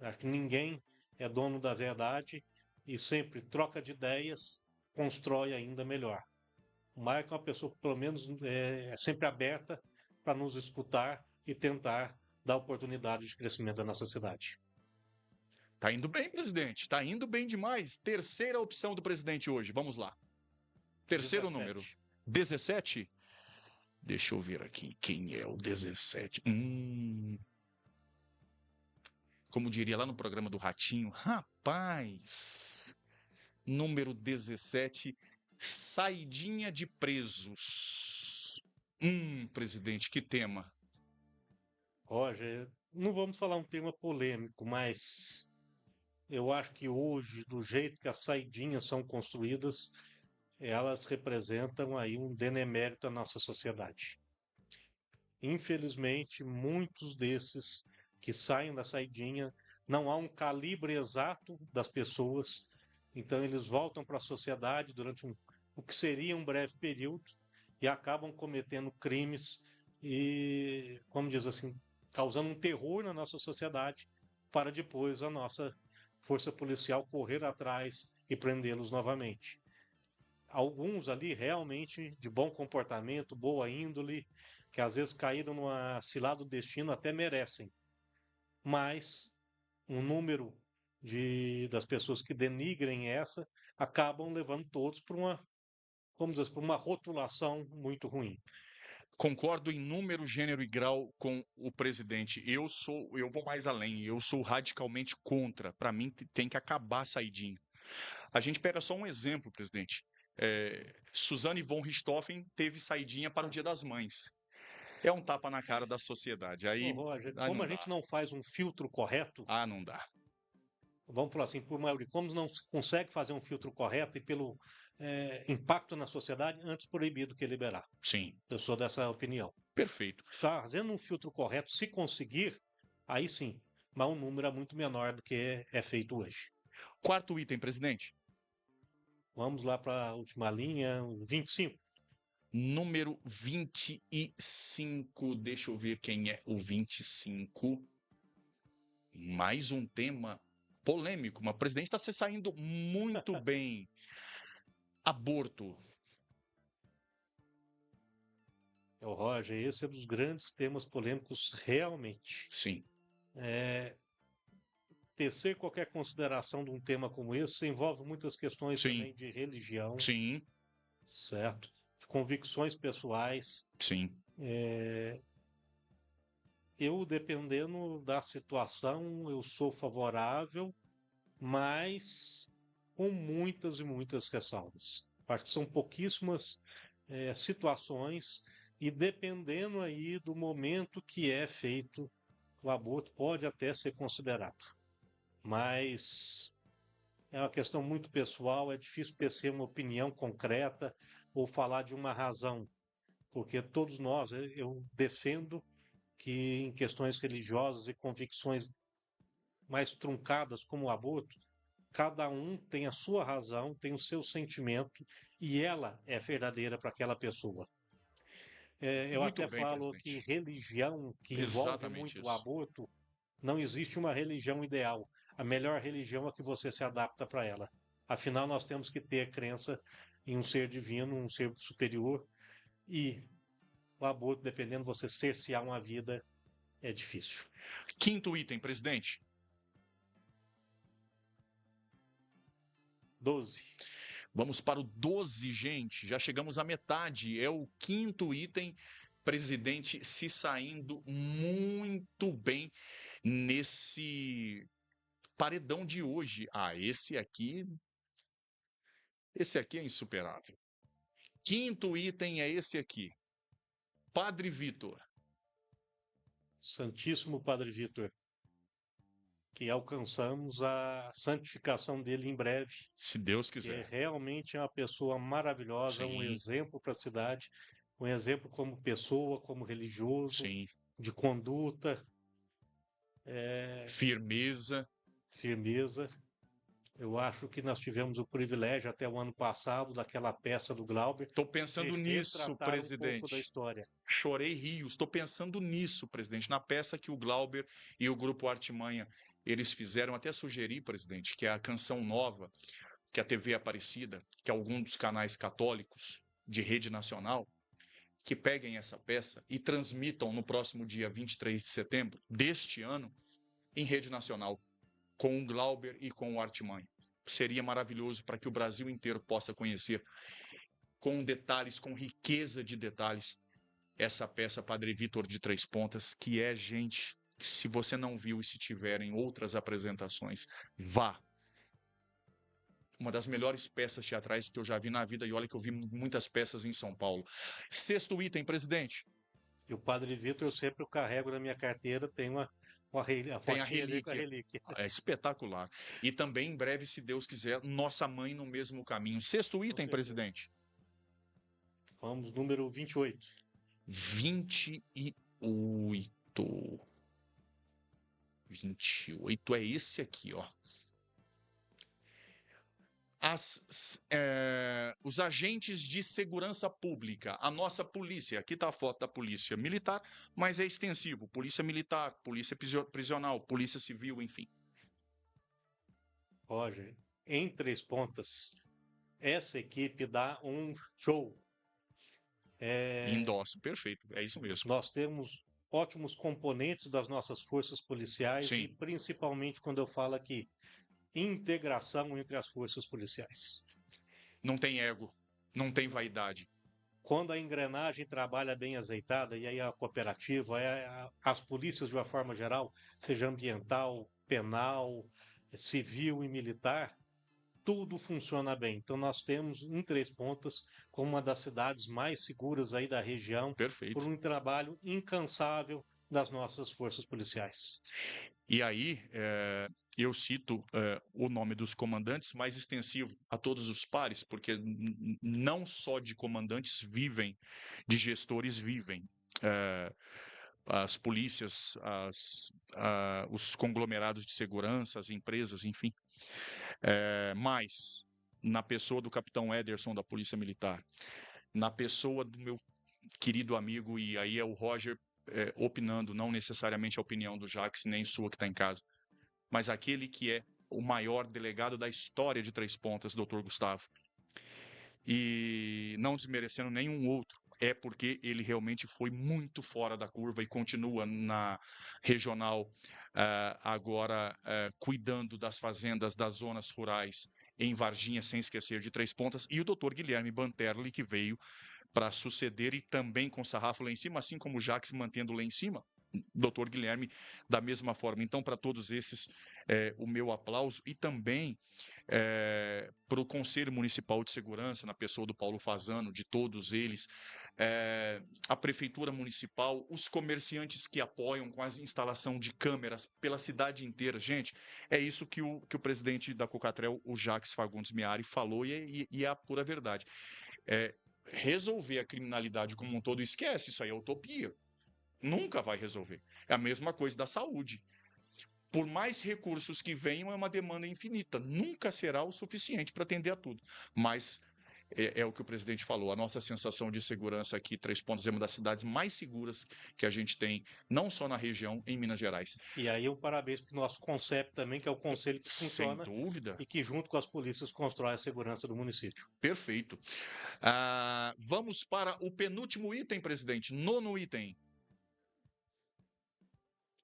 Acho que ninguém é dono da verdade e sempre troca de ideias, constrói ainda melhor. O Maicon é uma pessoa que, pelo menos, é sempre aberta para nos escutar e tentar dar oportunidade de crescimento da nossa cidade. Tá indo bem, presidente. Tá indo bem demais. Terceira opção do presidente hoje. Vamos lá. Terceiro 17. número. 17? Deixa eu ver aqui quem é o 17. Como diria lá no programa do Ratinho, rapaz. Número 17, saidinha de presos. Presidente, que tema? Roger, não vamos falar um tema polêmico, mas eu acho que hoje, do jeito que as saidinhas são construídas, elas representam aí um benemérito à nossa sociedade. Infelizmente, muitos desses que saem da saidinha, não há um calibre exato das pessoas, então eles voltam para a sociedade durante o que seria um breve período e acabam cometendo crimes e, como diz assim, causando um terror na nossa sociedade, para depois a nossa força policial correr atrás e prendê-los novamente. Alguns ali realmente de bom comportamento, boa índole, que às vezes caíram numa cilada do destino, até merecem. Mas um número das pessoas que denigrem essa acabam levando todos para uma, vamos dizer, para uma rotulação muito ruim. Concordo em número, gênero e grau com o presidente. Eu vou mais além. Eu sou radicalmente contra. Para mim, tem que acabar a saidinha. A gente pega só um exemplo, presidente. Suzane von Richthofen teve saidinha para o Dia das Mães. É um tapa na cara da sociedade. Ô, Aí Roger, não como a dá. gente não faz um filtro correto, Não dá. vamos falar assim, por maioria, como não se consegue fazer um filtro correto e pelo impacto na sociedade, antes proibido que liberar. Sim. Eu sou dessa opinião. Perfeito. Fazendo um filtro correto, se conseguir, aí sim, mas um número é muito menor do que é feito hoje. Quarto item, presidente. Vamos lá para a última linha, 25. Número 25. Deixa eu ver quem é o 25. Mais um tema polêmico, mas o presidente está se saindo muito bem. Aborto. Roger, esse é um dos grandes temas polêmicos realmente. Sim. Tecer qualquer consideração de um tema como esse envolve muitas questões Sim. também de religião, Sim. certo? De convicções pessoais. Sim. Eu, dependendo da situação, eu sou favorável, mas com muitas e muitas ressalvas. Acho que são pouquíssimas situações e dependendo aí do momento que é feito o aborto, pode até ser considerado. Mas é uma questão muito pessoal, é difícil ter uma opinião concreta ou falar de uma razão, porque todos nós, eu defendo que em questões religiosas e convicções mais truncadas como o aborto, cada um tem a sua razão, tem o seu sentimento e ela é verdadeira para aquela pessoa. Eu Muito até bem, falo que presidente. religião que envolve Exatamente muito o isso. aborto, não existe uma religião ideal. A melhor religião é que você se adapta para ela. Afinal, nós temos que ter crença em um ser divino, um ser superior, e o aborto, dependendo de você cercear uma vida, é difícil. Quinto item, presidente. 12. Vamos para o 12, gente. Já chegamos à metade. É o quinto item. Presidente se saindo muito bem nesse paredão de hoje. Esse aqui é insuperável. Quinto item é esse aqui. Padre Vitor. Santíssimo Padre Vitor, que alcançamos a santificação dele em breve. Se Deus Que é quiser. realmente uma pessoa maravilhosa, um Sim, exemplo para a cidade, um exemplo como pessoa, como religioso, sim. de conduta, Firmeza. firmeza. Eu acho que nós tivemos o privilégio até o ano passado daquela peça do Glauber Estou de pensando nisso, retratar um pouco da presidente. história. Chorei rios. Estou pensando nisso, presidente. Na peça que o Glauber e o Grupo Artimanha eles fizeram, até sugerir, presidente, que é a Canção Nova, que a TV Aparecida, que algum dos canais católicos de rede nacional, que peguem essa peça e transmitam no próximo dia 23 de setembro deste ano em rede nacional, com o Glauber e com o Artimanha. Seria maravilhoso para que o Brasil inteiro possa conhecer com detalhes, com riqueza de detalhes, essa peça Padre Vitor de Três Pontas, que é, gente, se você não viu e se tiverem outras apresentações, vá. Uma das melhores peças teatrais que eu já vi na vida, e olha que eu vi muitas peças em São Paulo. Sexto item, presidente. E o Padre Vitor eu sempre carrego na minha carteira, tem a Tem a fotinha dele com a relíquia. relíquia. É espetacular. E também, em breve, se Deus quiser, Nossa Mãe no mesmo caminho. Sexto item, presidente. Vamos, número 28. 28. 28 é esse aqui, ó. os agentes de segurança pública, a nossa polícia, aqui está a foto da polícia militar, mas é extensivo, polícia militar, polícia prisional, polícia civil, enfim. Roger, em Três Pontas, essa equipe dá um show. Endosso, perfeito, é isso mesmo. Nós temos ótimos componentes das nossas forças policiais e Sim, principalmente quando eu falo aqui, integração entre as forças policiais. não tem ego, não tem vaidade. Quando a engrenagem trabalha bem azeitada, e aí a cooperativa, as polícias de uma forma geral, seja ambiental, penal, civil e militar, tudo funciona bem. Então nós temos em Três Pontas como uma das cidades mais seguras aí da região, por Perfeito. um trabalho incansável das nossas forças policiais. E aí, eu cito o nome dos comandantes, mais extensivo a todos os pares, porque não só de comandantes vivem, de gestores vivem. As polícias, os conglomerados de segurança, as empresas, enfim. Mas, na pessoa do capitão Ederson da Polícia Militar, na pessoa do meu querido amigo, e aí é o Roger opinando, não necessariamente a opinião do Jax, nem sua que está em casa, mas aquele que é o maior delegado da história de Três Pontas, Dr. Gustavo. E não desmerecendo nenhum outro, é porque ele realmente foi muito fora da curva e continua na regional agora cuidando das fazendas das zonas rurais em Varginha, sem esquecer de Três Pontas, e o Dr. Guilherme Banterli, que veio para suceder e também com sarrafo lá em cima, assim como o Jax mantendo lá em cima, Dr. Guilherme da mesma forma. Então, para todos esses, o meu aplauso e também para o Conselho Municipal de Segurança, na pessoa do Paulo Fazano, de todos eles, a Prefeitura Municipal, os comerciantes que apoiam com a instalação de câmeras pela cidade inteira. Gente, é isso que o presidente da Cocatrel, o Jax Fagundes Miari, falou e é a pura verdade. Resolver a criminalidade como um todo, esquece, isso aí é utopia. Nunca vai resolver. É a mesma coisa da saúde. Por mais recursos que venham, é uma demanda infinita. Nunca será o suficiente para atender a tudo. Mas é o que o presidente falou. A nossa sensação de segurança aqui, Três Pontos, é uma das cidades mais seguras que a gente tem, não só na região, em Minas Gerais. E aí um parabéns para o nosso conceito também, que é o conselho que Sem funciona dúvida. e que junto com as polícias constrói a segurança do município. Perfeito. Vamos para o penúltimo item, presidente. Nono item.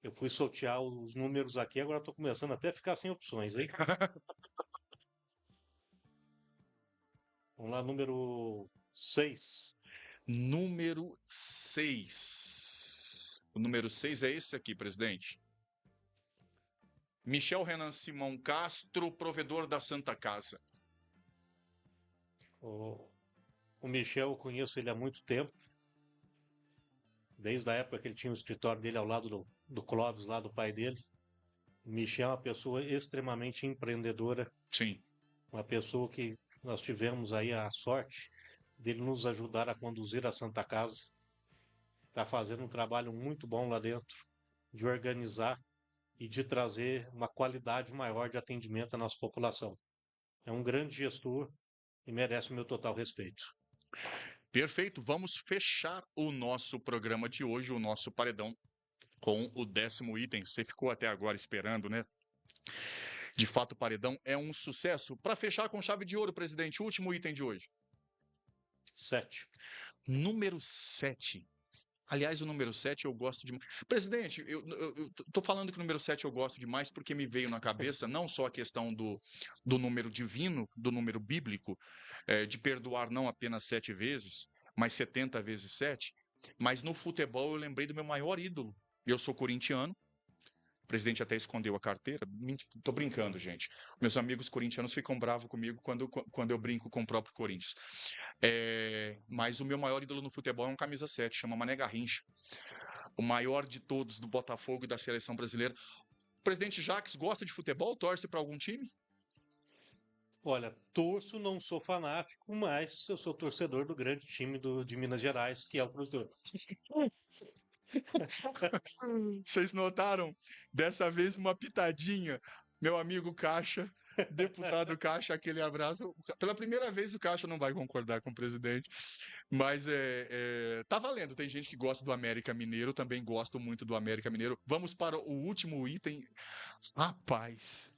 Eu fui sortear os números aqui, agora estou começando até a ficar sem opções, hein? Vamos lá, número 6. Número 6. O número 6 é esse aqui, presidente. Michel Renan Simão Castro, provedor da Santa Casa. O Michel, eu conheço ele há muito tempo, desde a época que ele tinha o escritório dele ao lado do Clóvis, lá do pai dele. O Michel é uma pessoa extremamente empreendedora, Sim. uma pessoa que nós tivemos aí a sorte dele nos ajudar a conduzir a Santa Casa. Está fazendo um trabalho muito bom lá dentro, de organizar e de trazer uma qualidade maior de atendimento à nossa população. É um grande gestor e merece o meu total respeito. Perfeito. Vamos fechar o nosso programa de hoje, o nosso paredão, com o 10º item. Você ficou até agora esperando, né? De fato, o paredão é um sucesso. Para fechar com chave de ouro, presidente, o último item de hoje. 7. Número 7. Aliás, o número 7 eu gosto demais. Presidente, eu tô falando que o número 7 eu gosto demais porque me veio na cabeça não só a questão do número divino, do número bíblico, de perdoar não apenas 7 vezes, mas 70 vezes 7, mas no futebol eu lembrei do meu maior ídolo. Eu sou corintiano. O presidente até escondeu a carteira. Tô brincando, gente. Meus amigos corintianos ficam bravos comigo quando eu brinco com o próprio Corinthians. Mas o meu maior ídolo no futebol é um camisa 7, chama Mané Garrincha. O maior de todos do Botafogo e da seleção brasileira. O presidente Jax gosta de futebol? Torce para algum time? Olha, torço, não sou fanático, mas eu sou torcedor do grande time de Minas Gerais, que é o Cruzeiro. Vocês notaram? Dessa vez uma pitadinha. Meu amigo Caixa Deputado Caixa, aquele abraço. Pela primeira vez o Caixa não vai concordar com o presidente, mas tá valendo. Tem gente que gosta do América Mineiro, também gosto muito do América Mineiro. Vamos para o último item. Rapaz,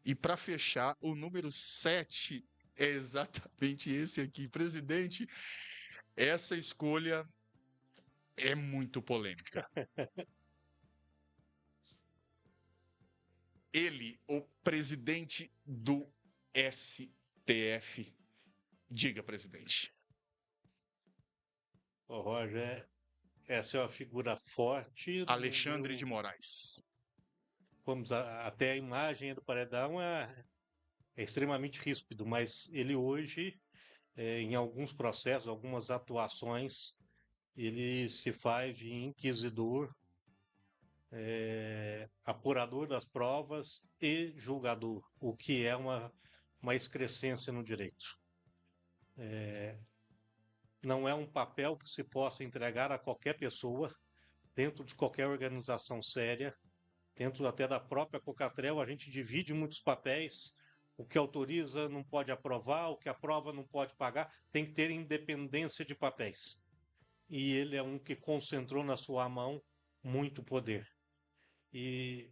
e para fechar, o número 7 é exatamente esse aqui. Presidente, essa escolha é muito polêmica. Ele, o presidente do STF. Diga, presidente. Ô, Roger, essa é uma figura forte. Alexandre de Moraes. Até a imagem do paredão é extremamente ríspido, mas ele hoje, em alguns processos, algumas atuações, ele se faz de inquisidor, apurador das provas e julgador, o que é uma excrescência no direito. Não é um papel que se possa entregar a qualquer pessoa, dentro de qualquer organização séria, dentro até da própria Cocatrel, a gente divide muitos papéis. O que autoriza não pode aprovar, o que aprova não pode pagar, tem que ter independência de papéis. E ele é um que concentrou na sua mão muito poder. E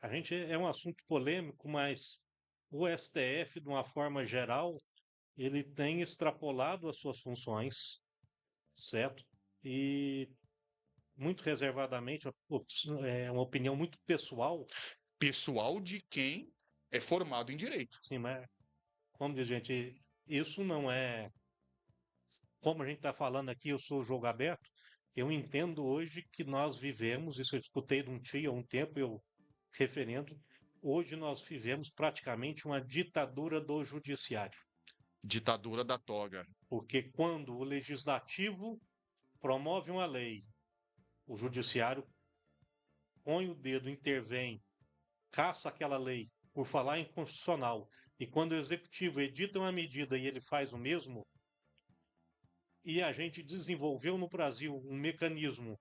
a gente é um assunto polêmico, mas o STF, de uma forma geral, ele tem extrapolado as suas funções, certo? E muito reservadamente, é uma opinião muito pessoal. Pessoal de quem é formado em direito. Sim, mas, como diz, gente, isso não é. Como a gente está falando aqui, eu sou jogo aberto. Eu entendo hoje que nós vivemos, isso eu escutei de um tio há um tempo, eu referendo. Hoje nós vivemos praticamente uma ditadura do judiciário. Ditadura da toga. Porque quando o legislativo promove uma lei, o judiciário põe o dedo, intervém, caça aquela lei por falar inconstitucional, e quando o executivo edita uma medida e ele faz o mesmo, e a gente desenvolveu no Brasil um mecanismo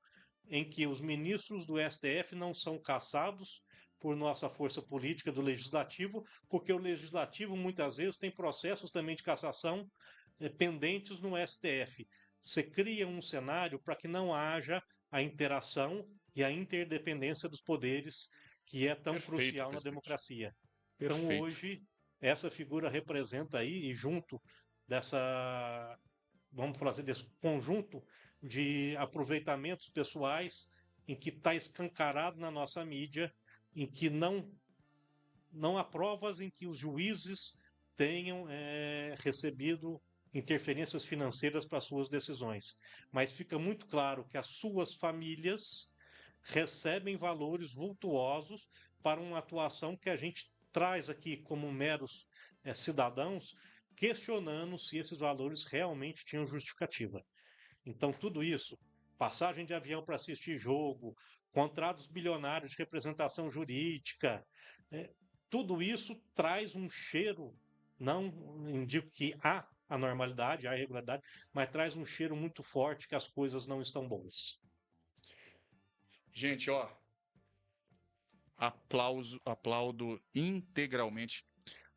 em que os ministros do STF não são caçados por nossa força política do legislativo, porque o legislativo muitas vezes tem processos também de cassação pendentes no STF. Você cria um cenário para que não haja a interação e a interdependência dos poderes, que é tão crucial na democracia. Então, hoje, essa figura representa aí, e junto dessa, vamos falar assim, desse conjunto de aproveitamentos pessoais, em que está escancarado na nossa mídia, em que não há provas em que os juízes tenham recebido interferências financeiras para suas decisões. Mas fica muito claro que as suas famílias recebem valores vultuosos para uma atuação que a gente traz aqui como meros cidadãos, questionando se esses valores realmente tinham justificativa. Então, tudo isso, passagem de avião para assistir jogo, contratos bilionários de representação jurídica, tudo isso traz um cheiro, não indico que há a normalidade, a irregularidade, mas traz um cheiro muito forte que as coisas não estão boas. Gente, ó, aplaudo integralmente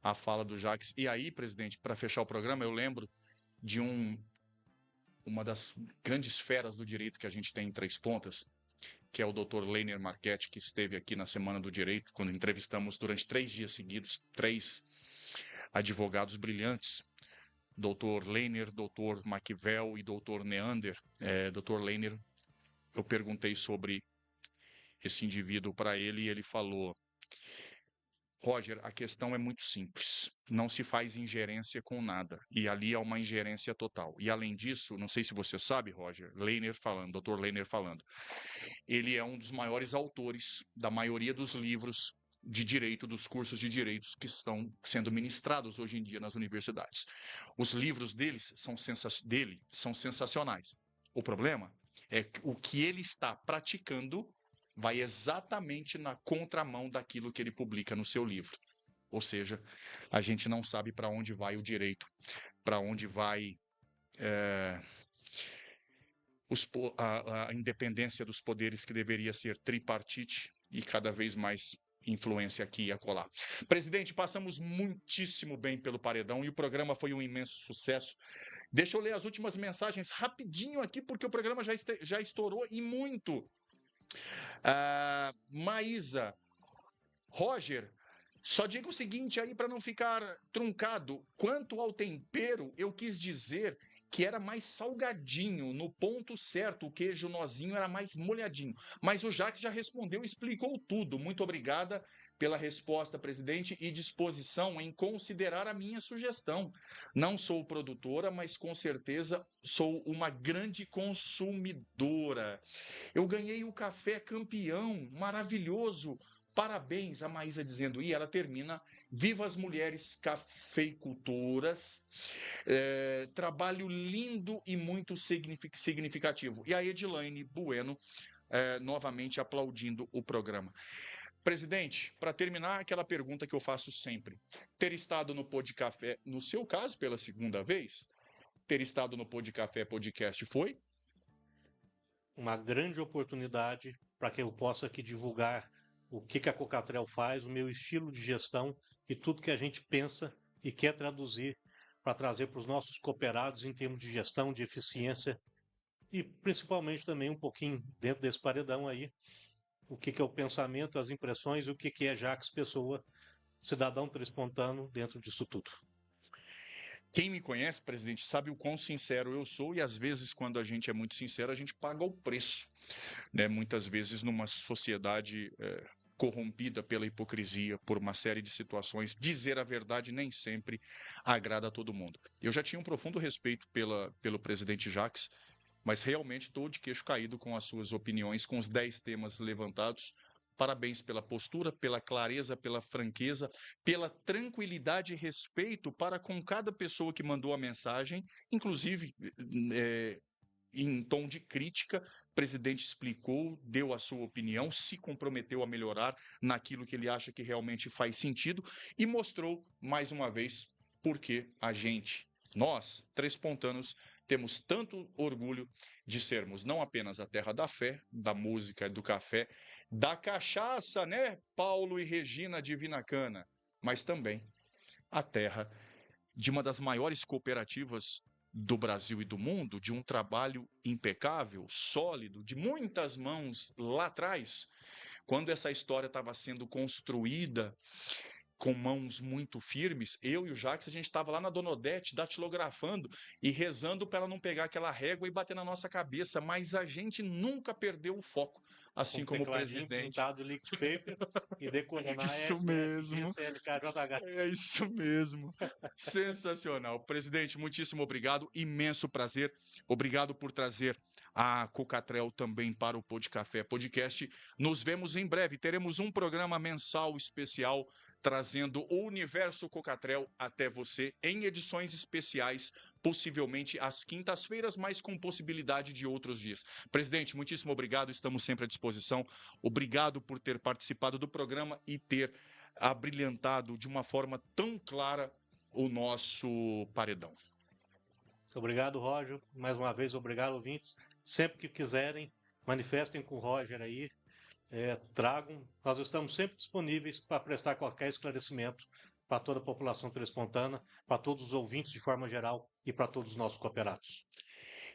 a fala do Jacques. E aí, presidente, para fechar o programa, eu lembro de uma das grandes feras do direito que a gente tem em Três Pontas, que é o Dr. Leiner Marchetti, que esteve aqui na Semana do Direito, quando entrevistamos durante 3 dias seguidos 3 advogados brilhantes, Dr. Leiner, Dr. Maquivel e Dr. Neander. Dr. Leiner, eu perguntei sobre esse indivíduo para ele e ele falou: Roger, a questão é muito simples. Não se faz ingerência com nada. E ali é uma ingerência total. E além disso, não sei se você sabe, Roger, Leiner falando, Dr. Leiner falando, ele é um dos maiores autores da maioria dos livros de direito, dos cursos de direitos que estão sendo ministrados hoje em dia nas universidades. Os livros dele são sensacionais. O problema é que o que ele está praticando vai exatamente na contramão daquilo que ele publica no seu livro. Ou seja, a gente não sabe para onde vai o direito, para onde vai a independência dos poderes, que deveria ser tripartite, e cada vez mais influência aqui e acolá. Presidente, passamos muitíssimo bem pelo paredão e o programa foi um imenso sucesso. Deixa eu ler as últimas mensagens rapidinho aqui, porque o programa já estourou e muito. Maísa, Roger, só diga o seguinte aí para não ficar truncado. Quanto ao tempero, eu quis dizer que era mais salgadinho, no ponto certo, o queijo nozinho era mais molhadinho. Mas o Jacques já respondeu, explicou tudo. Muito obrigada pela resposta, presidente, e disposição em considerar a minha sugestão. Não sou produtora, mas com certeza sou uma grande consumidora. Eu ganhei o café campeão, maravilhoso. Parabéns, a Maísa dizendo, e ela termina, viva as mulheres cafeicultoras, trabalho lindo e muito significativo. E a Edilaine Bueno, novamente aplaudindo o programa. Presidente, para terminar, aquela pergunta que eu faço sempre, ter estado no Podcafé, no seu caso, pela segunda vez, ter estado no Podcafé Podcast foi? Uma grande oportunidade para que eu possa aqui divulgar o que a Cocatrel faz, o meu estilo de gestão e tudo que a gente pensa e quer traduzir para trazer para os nossos cooperados em termos de gestão, de eficiência e principalmente também um pouquinho dentro desse paredão aí, o que é o pensamento, as impressões e o que é Jacques Pessoa, cidadão trespontano dentro disso tudo. Quem me conhece, presidente, sabe o quão sincero eu sou e às vezes quando a gente é muito sincero, a gente paga o preço, né? Muitas vezes numa sociedade corrompida pela hipocrisia, por uma série de situações, dizer a verdade nem sempre agrada a todo mundo. Eu já tinha um profundo respeito pelo presidente Jacques, mas realmente estou de queixo caído com as suas opiniões, com os 10 temas levantados. Parabéns pela postura, pela clareza, pela franqueza, pela tranquilidade e respeito para com cada pessoa que mandou a mensagem, inclusive em tom de crítica, o presidente explicou, deu a sua opinião, se comprometeu a melhorar naquilo que ele acha que realmente faz sentido e mostrou, mais uma vez, por que nós, trespontanos, temos tanto orgulho de sermos não apenas a terra da fé, da música, do café, da cachaça, né, Paulo e Regina Divina Cana, mas também a terra de uma das maiores cooperativas do Brasil e do mundo, de um trabalho impecável, sólido, de muitas mãos lá atrás, quando essa história estava sendo construída com mãos muito firmes, eu e o Jacques, a gente estava lá na Dona Odete, datilografando e rezando para ela não pegar aquela régua e bater na nossa cabeça, mas a gente nunca perdeu o foco, assim como o presidente. Pintado liquid paper e decorando Isso mesmo. CLKJH. É isso mesmo. Sensacional. Presidente, muitíssimo obrigado. Imenso prazer. Obrigado por trazer a Cocatrel também para o Podcafé Podcast. Nos vemos em breve. Teremos um programa mensal especial trazendo o universo Cocatrel até você em edições especiais, possivelmente às quintas-feiras, mas com possibilidade de outros dias. Presidente, muitíssimo obrigado, estamos sempre à disposição. Obrigado por ter participado do programa e ter abrilhantado de uma forma tão clara o nosso paredão. Obrigado, Roger. Mais uma vez, obrigado, ouvintes. Sempre que quiserem, manifestem com o Roger aí. Tragam, nós estamos sempre disponíveis para prestar qualquer esclarecimento para toda a população trespontana, para todos os ouvintes de forma geral e para todos os nossos cooperados.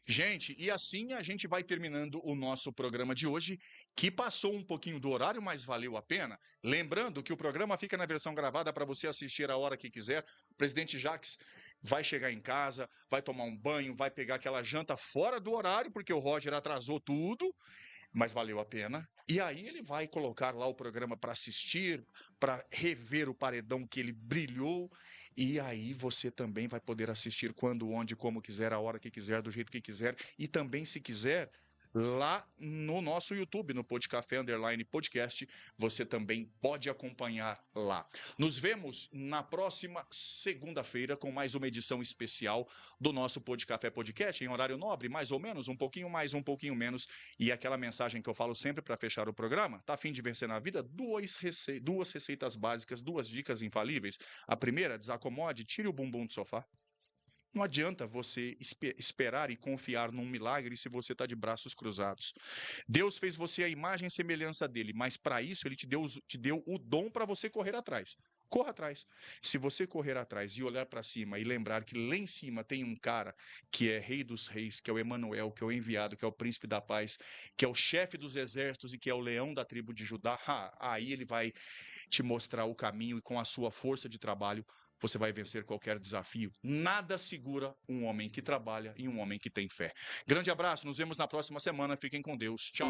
Gente, e assim a gente vai terminando o nosso programa de hoje, que passou um pouquinho do horário, mas valeu a pena. Lembrando que o programa fica na versão gravada para você assistir a hora que quiser. O presidente Jacques vai chegar em casa, vai tomar um banho, vai pegar aquela janta fora do horário, porque o Roger atrasou tudo, mas valeu a pena. E aí ele vai colocar lá o programa para assistir, para rever o paredão que ele brilhou. E aí você também vai poder assistir quando, onde, como quiser, a hora que quiser, do jeito que quiser. E também, se quiser, lá no nosso YouTube, no Podcafé_podcast, você também pode acompanhar lá. Nos vemos na próxima segunda-feira com mais uma edição especial do nosso Podcafé Podcast, em horário nobre, mais ou menos, um pouquinho mais, um pouquinho menos. E aquela mensagem que eu falo sempre para fechar o programa, tá a fim de vencer na vida? Duas receitas básicas, duas dicas infalíveis. A primeira, desacomode, tire o bumbum do sofá. Não adianta você esperar e confiar num milagre se você está de braços cruzados. Deus fez você à imagem e semelhança dele, mas para isso ele te deu o dom para você correr atrás. Corra atrás. Se você correr atrás e olhar para cima e lembrar que lá em cima tem um cara que é Rei dos Reis, que é o Emanuel, que é o enviado, que é o Príncipe da Paz, que é o chefe dos exércitos e que é o leão da tribo de Judá, aí ele vai te mostrar o caminho e com a sua força de trabalho você vai vencer qualquer desafio. Nada segura um homem que trabalha e um homem que tem fé. Grande abraço, nos vemos na próxima semana. Fiquem com Deus. Tchau.